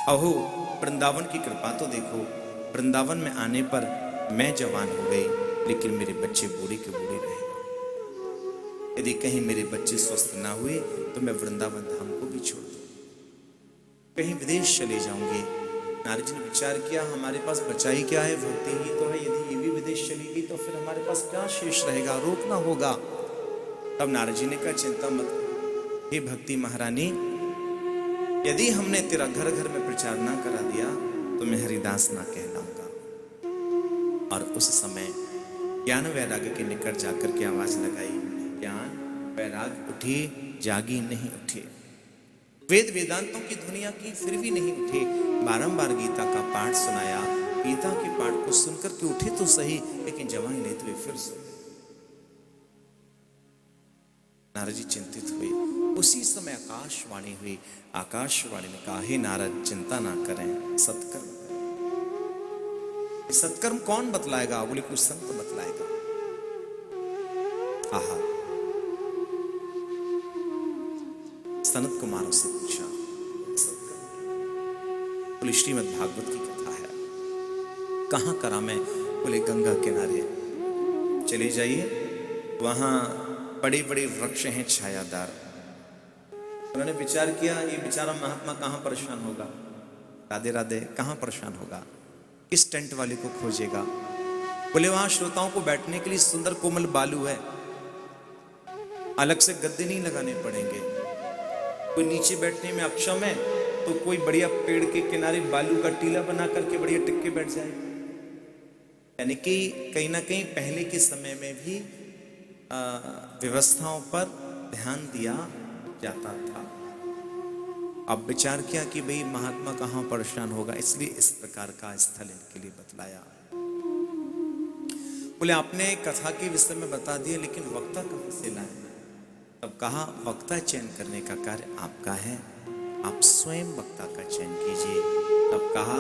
अहो वृंदावन की कृपा तो देखो, वृंदावन में आने पर मैं जवान हो गई, लेकिन मेरे बच्चे बूढ़े के बूढ़े रहे। यदि कहीं मेरे बच्चे स्वस्थ ना हुए तो मैं वृंदावन धाम को भी छोड़ दूं, कहीं विदेश चले जाऊंगी। नारद जी ने विचार किया, हमारे पास बचा ही क्या है, भक्ति ही तो है, यदि ये भी विदेश चली गई तो फिर हमारे पास क्या शेष रहेगा, रोकना होगा। तब नारद जी ने कहा, चिंता मत करो, हे भक्ति महारानी, यदि हमने तेरा घर घर में प्रचार ना करा दिया तो मैं हरिदास ना कहलाऊंगा। और उस समय ज्ञान वैराग्य के निकट जाकर के आवाज लगाई, ज्ञान वैराग्य उठे, जागी नहीं उठे। वेद वेदांतों की ध्वनियां की, फिर भी नहीं उठे। बारंबार गीता का पाठ सुनाया, गीता के पाठ को सुनकर के उठे तो सही, लेकिन जवान लेते हुए फिर सो। नारद जी चिंतित हुए। उसी समय आकाशवाणी हुई। आकाशवाणी ने कहा, हे नारद, चिंता ना करें, सत्कर्म। सत्कर्म कौन बतलाएगा? बोले कुछ संत बतलाएगा। आहा, सनत कुमारों से पूछा, बोले श्रीमद् भागवत की कथा है। कहां करा मैं? बोले गंगा किनारे चले जाइए, वहां बड़े बड़े वृक्ष हैं छायादार। उन्होंने विचार किया, ये बेचारा महात्मा कहां परेशान होगा, राधे राधे, कहां परेशान होगा, किस टेंट वाले को खोजेगा? बोले वहां श्रोताओं को बैठने के लिए सुंदर कोमल बालू है, अलग से गद्दे नहीं लगाने पड़ेंगे। कोई नीचे बैठने में अक्षम है तो कोई बढ़िया पेड़ के किनारे बालू का टीला बना करके बढ़िया टिक के बैठ जाए। यानी कि कहीं ना कहीं पहले के समय में भी व्यवस्थाओं पर ध्यान दिया जाता था। अब विचार किया कि भाई महात्मा कहाँ परेशान होगा, इसलिए इस प्रकार का स्थल इनके लिए बतलाया। बोले आपने कथा के विषय में बता दिया, लेकिन वक्ता कहाँ से लाए? तब कहा, वक्ता चयन करने का कार्य आपका है, आप स्वयं वक्ता का चयन कीजिए। तब कहा,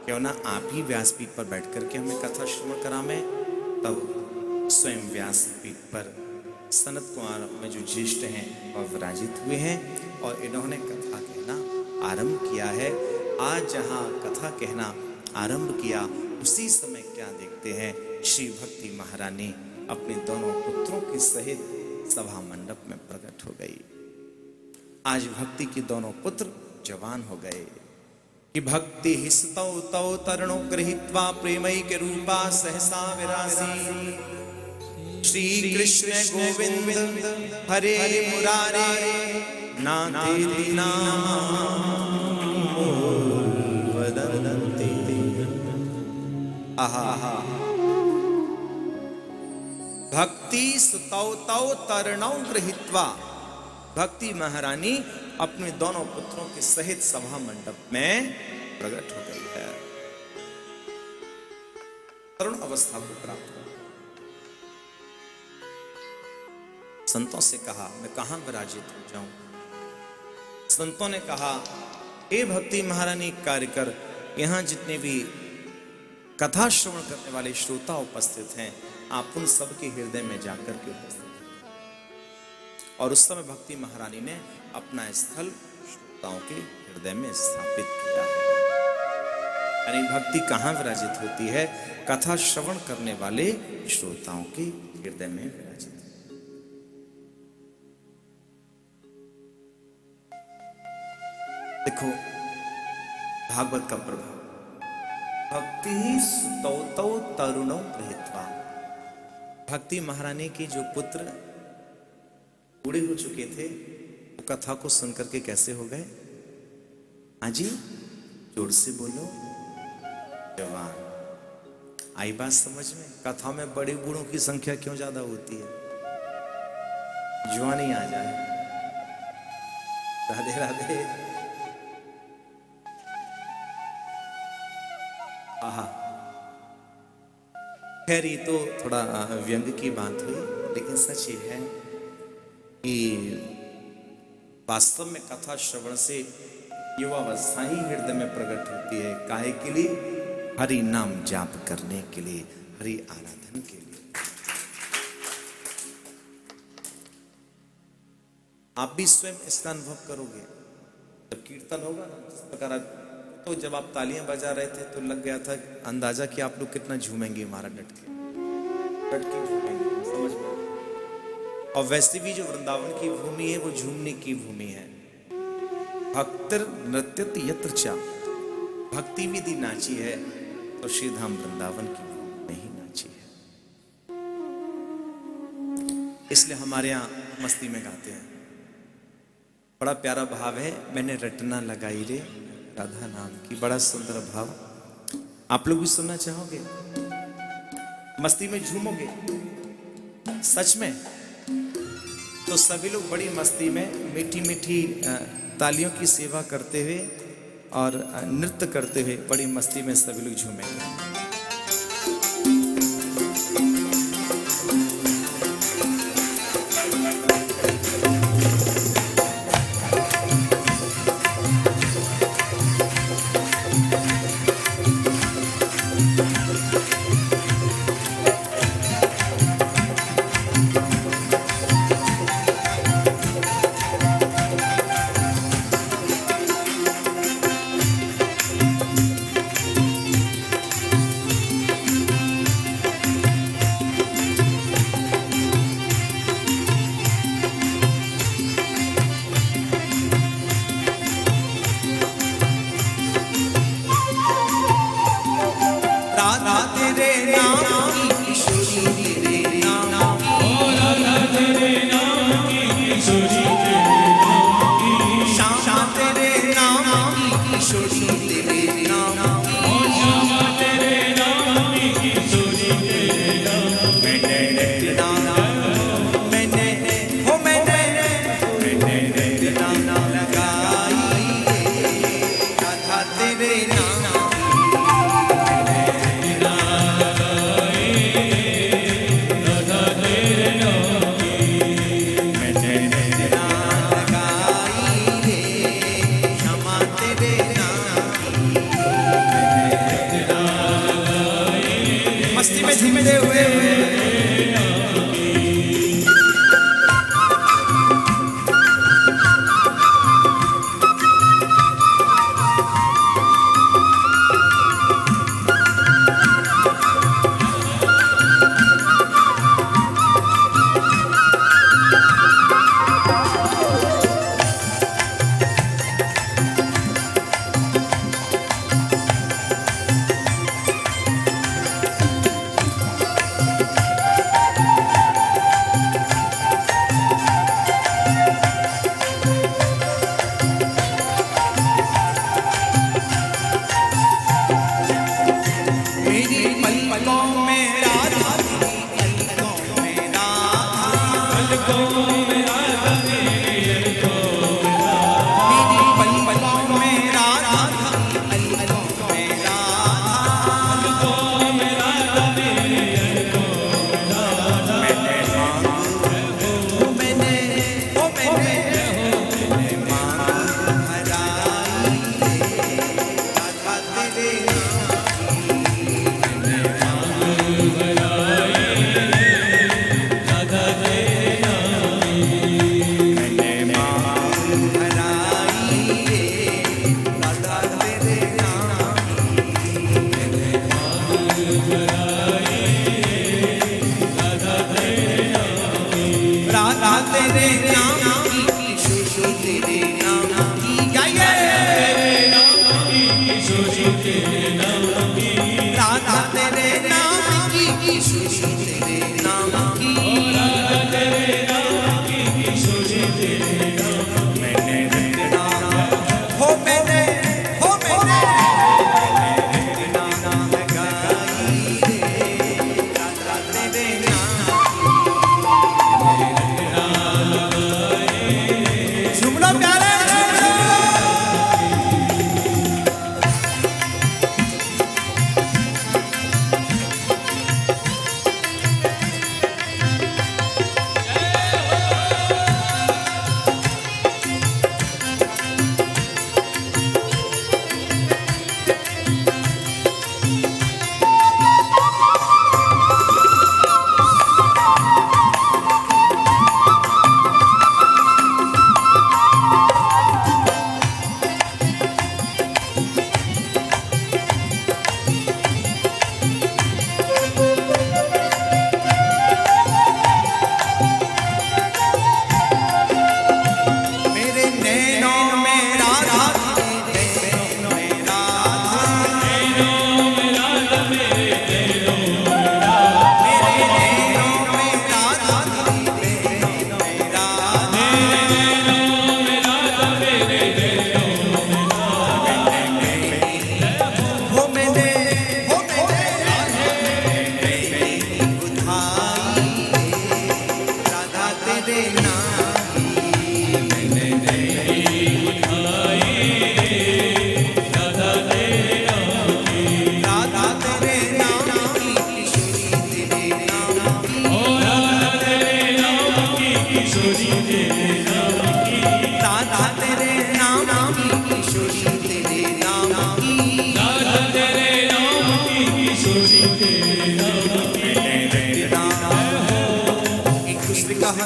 क्यों ना आप ही व्यासपीठ पर बैठ करके हमें कथा श्रवण करावें। तब स्वयं व्यासपीठ पर सनत कुमार में जो ज्येष्ठ हैं वह विराजित हुए हैं और इन्होंने कथा कहना आरंभ किया है। आज जहाँ कथा कहना आरंभ किया, उसी समय क्या देखते हैं, श्री भक्ति महारानी अपने दोनों पुत्रों के सहित सभा मंडप में प्रकट हो गई। आज भक्ति के दोनों पुत्र जवान हो गए कि भक्ति हिस्तौ तौ तरणो गृहीत्वा प्रेमई के रूपा सहसा विरासी। श्री कृष्ण गोविंद हरे मुरारे नाते नाम वदन्ते। आहा, भक्ति सुतौ तौ तरणौ गृहीत्वा, भक्ति महारानी अपने दोनों पुत्रों के सहित सभा मंडप में प्रकट हो गई है। तरुण अवस्था को प्राप्त हो। संतों से कहा, मैं कहां विराजित हो जाऊं? संतों ने कहा, हे भक्ति महारानी, कार्य कर, यहां जितने भी कथा श्रवण करने वाले श्रोता उपस्थित हैं, आप उन सबके हृदय में जाकर के उपस्थित। और उस समय भक्ति महारानी ने अपना स्थल श्रोताओं के हृदय में स्थापित किया है। यानी भक्ति कहां विराजित होती है? कथा श्रवण करने वाले श्रोताओं के हृदय में विराजित। देखो भागवत का प्रभाव, भक्ति सुतौ तरुणौ गृहीत्वा। भक्ति महारानी के जो पुत्र बूढ़े हो चुके थे, वो कथा को सुनकर के कैसे हो गए? हाजी, जोर से बोलो, जवान। आई बात समझ में? कथा में बड़े बूढ़ों की संख्या क्यों ज्यादा होती है? जवानी आ जाए। राधे राधे। आहा, खैर ये तो थोड़ा व्यंग की बात हुई, लेकिन सच ये है कि वास्तव में कथा श्रवण से युवावस्था ही हृदय में प्रकट होती है। काहे के लिए? हरि नाम जाप करने के लिए, हरि आराधन के लिए। आप भी स्वयं इसका अनुभव करोगे जब कीर्तन होगा ना, इस प्रकार। तो जब आप तालियां बजा रहे थे तो लग गया था अंदाजा कि आप लोग कितना झूमेंगे, हमारा डट के झूमेंगे, समझ में। और वैसे भी जो वृंदावन की भूमि है वो झूमने की भूमि है। भक्तिर नृत्यत यत्र चा, भक्ति विधि नाची है तो श्रीधाम वृंदावन की भूमि में ही नाची है। इसलिए हमारे यहाँ मस्ती में गाते हैं। बड़ा प्यारा भाव है, मैंने रटना लगाई रे राधा नाम की, बड़ा सुंदर भाव। आप लोग भी सुनना चाहोगे? मस्ती में झूमोगे सच में? तो सभी लोग बड़ी मस्ती में मीठी मीठी तालियों की सेवा करते हुए और नृत्य करते हुए बड़ी मस्ती में सभी लोग झूमेंगे। मैंने रटना हो मैंने रटना लगाई रे राधा तेरे नाम झूम लो प्यारे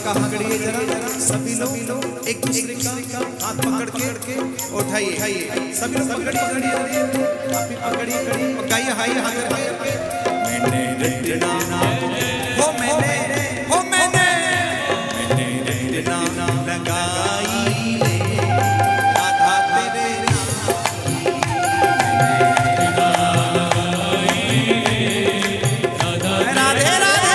कहाँ खड़िए जरा सभी लोग एक दूसरे का हाथ पकड़ के उठाइए सभी लोग पकड़िए आप भी पकड़िए और गाइए हाय हाय मैंने रटना हो मैंने रटना लगाई रे राधा तेरे राधे राधे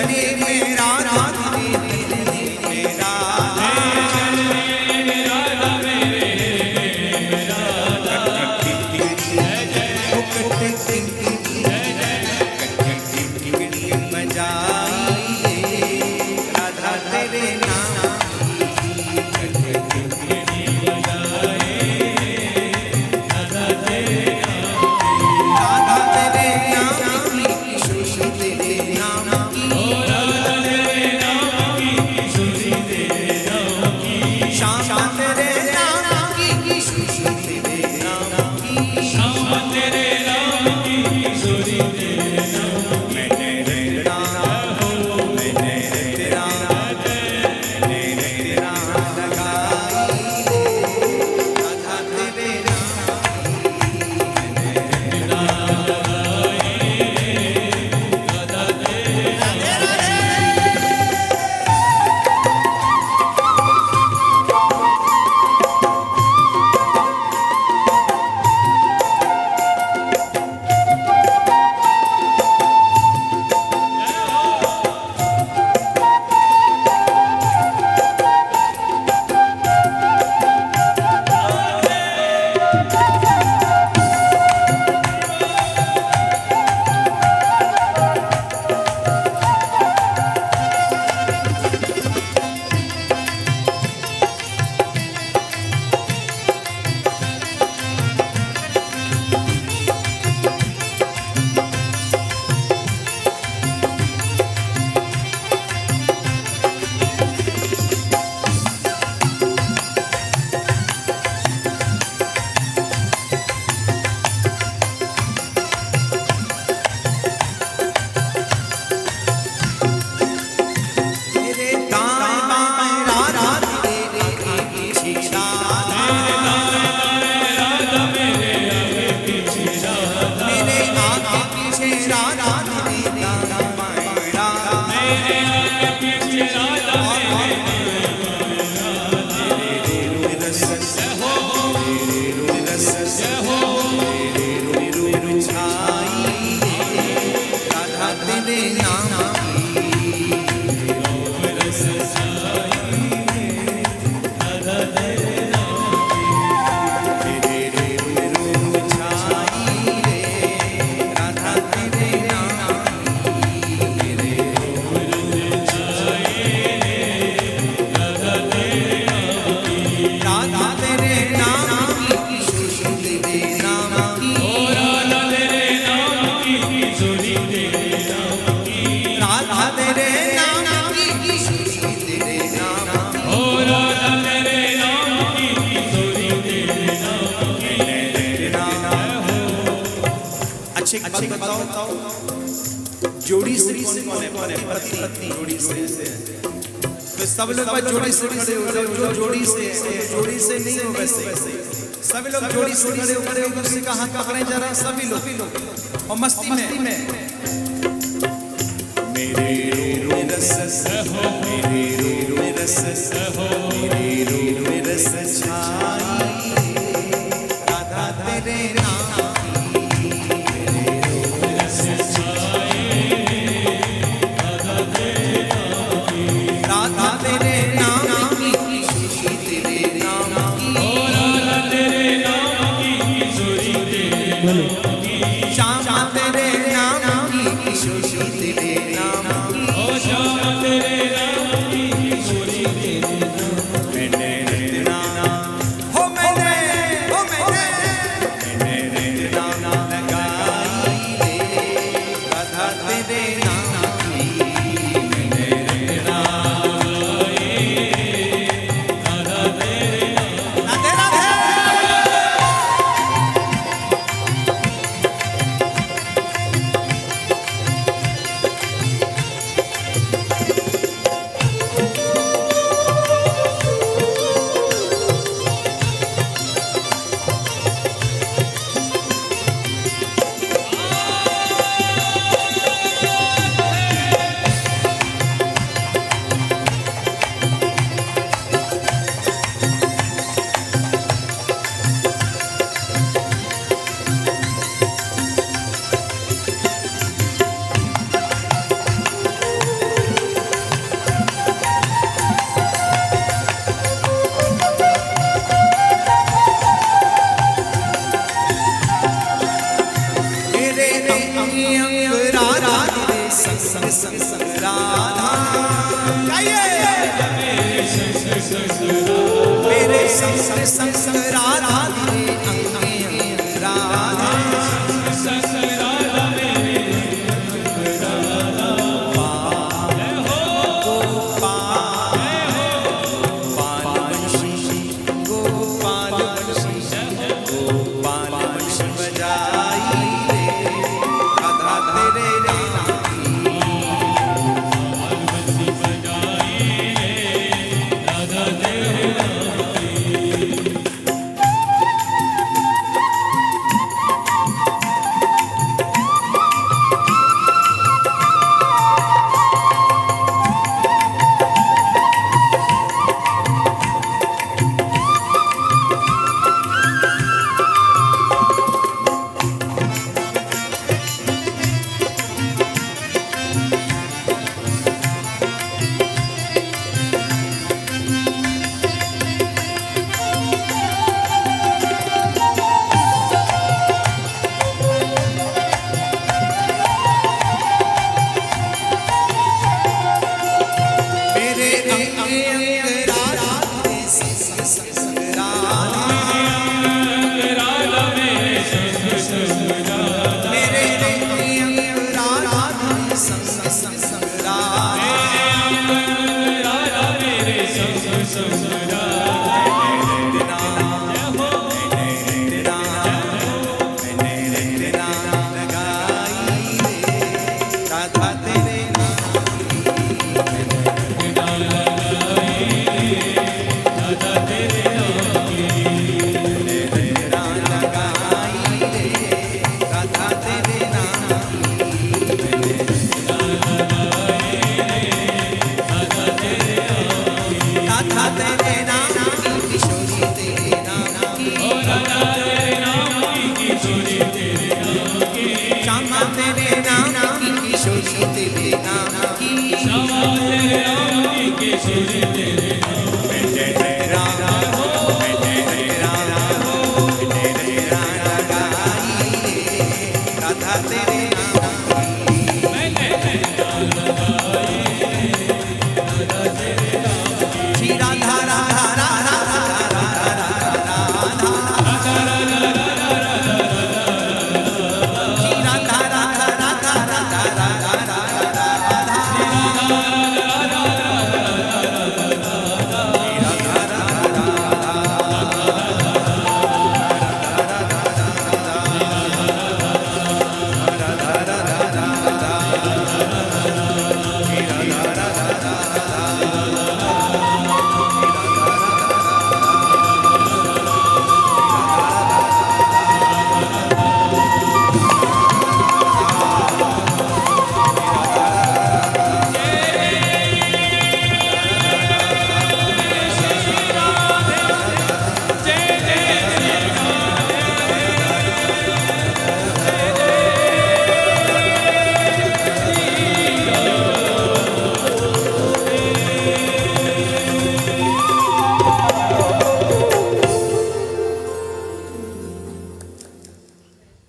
तेरे मेरा राधा मेरा राधा तेरे नाम जोड़ी से कौन है पति पत्नी जोड़ी से तो सब लोग बस जोड़ी से खड़े हो जाओ जो जोड़ी से नहीं हो वैसे सभी लोग जोड़ी से खड़े हो एक दूसरे का हाथ पकड़े जरा सभी लोग और मस्ती में मेरे रूह रस हो मेरे रूह रस हो मेरे रूह रस छाई राधा तेरे नाम मेरे संग संग राधा तेरे अंगे अंग राधा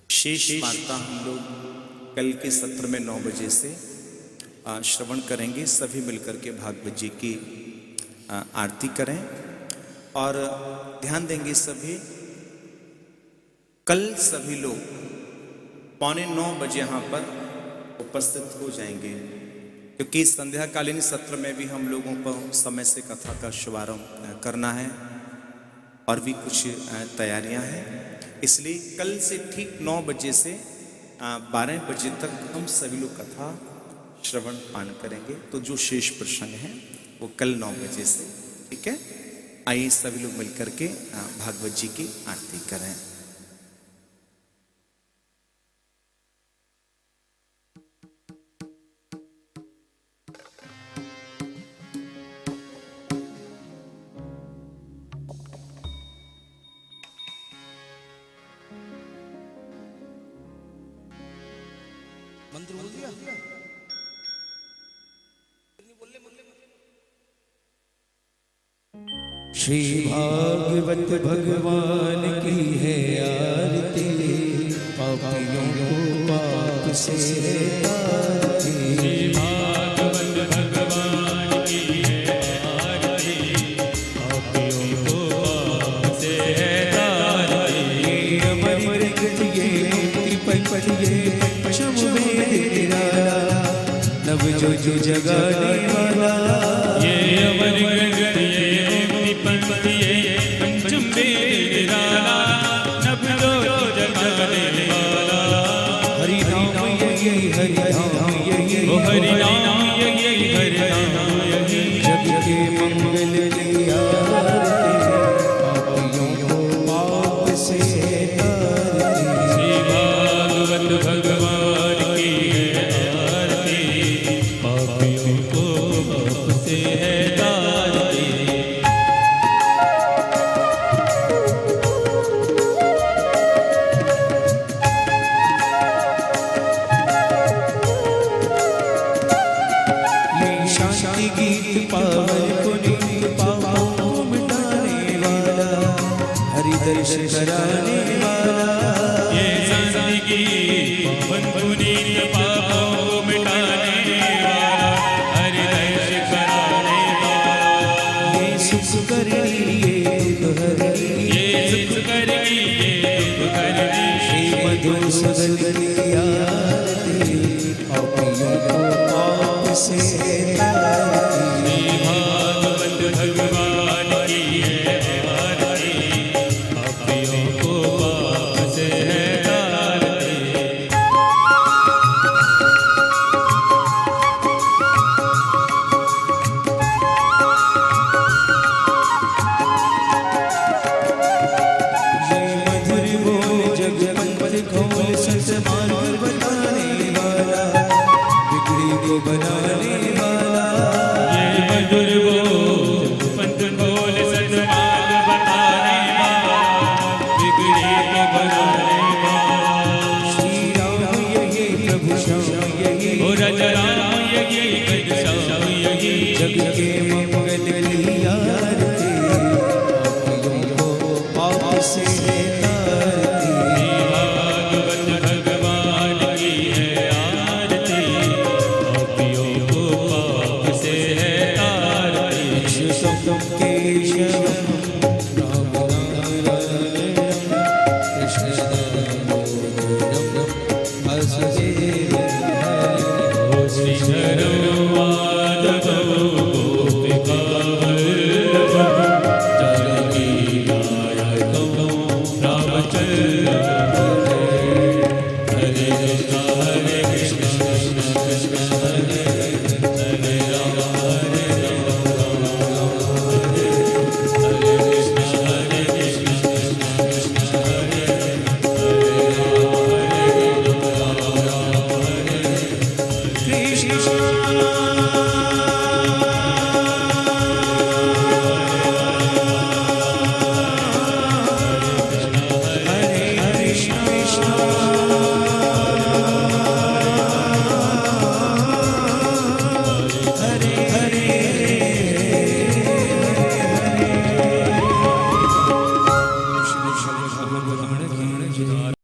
शेष वार्ता हम लोग कल के सत्र में 9 बजे से श्रवण करेंगे। सभी मिलकर के भागवत जी की आरती करें और ध्यान देंगे सभी। कल सभी लोग 8:45 बजे यहाँ पर उपस्थित हो जाएंगे, क्योंकि संध्याकालीन सत्र में भी हम लोगों को समय से कथा का शुभारंभ करना है और भी कुछ तैयारियां हैं। इसलिए कल से ठीक 9 बजे से 12 बजे तक हम सभी लोग कथा श्रवण पान करेंगे। तो जो शेष प्रसंग है वो कल 9 बजे से, ठीक है। आइए सभी लोग मिलकर के भागवत जी की आरती करें। मंत्र बोल दिया। श्री भागवत भगवान की है आरती, पापियों को पाप से तारती। श्री भागवत भगवान की जो जो जगाने वाला ये अमर ग्रंथ ये मुक्ति पंथ ये पंचम वेद निराला नभ जो जगाने वाला हरि नाम यही हरि नाम यही ओ हरि नाम यही हरि नाम यही जग के मंगल की आरती पापियों को पाप से तारती श्री भागवत भगवान की है आरती पापियों को पाप से है तारती ये शांति गीत पावन पुनीत पापों को मिटाने वाला हरि दर्शन कराने वाला ये संगी पवन पुनीत पापों को मिटाने वाला हरि दर्श कराने वाला ये सुख करनी ये दुख हरनी ये सुख करनी ये दुख करनी श्री मधुर सदन की आरती पापियों को पाप से तारती श्री भागवत भगवान की है आरती पापियों को पाप से है तारती ये मधुर बोल जग मंगल खोल सत्मार्ग बताने वाला बिगड़ी को बनाने वाला ये मधुर बोल पंथ खोल सन्मार्ग बताने वाला बिगड़ी को बनाने वाला श्री राम यही प्रभु श्याम यही ओ रज राम यही गज श्याम यही जग के मंगल की आरती पापियों को पाप से तारती भागवत भगवान की है आरती पापियों को पाप से है तारती कृष्ण केशवम राम नारायणम कृष्ण दामोदरम वासुदेवम ओ श्री धर्म माधव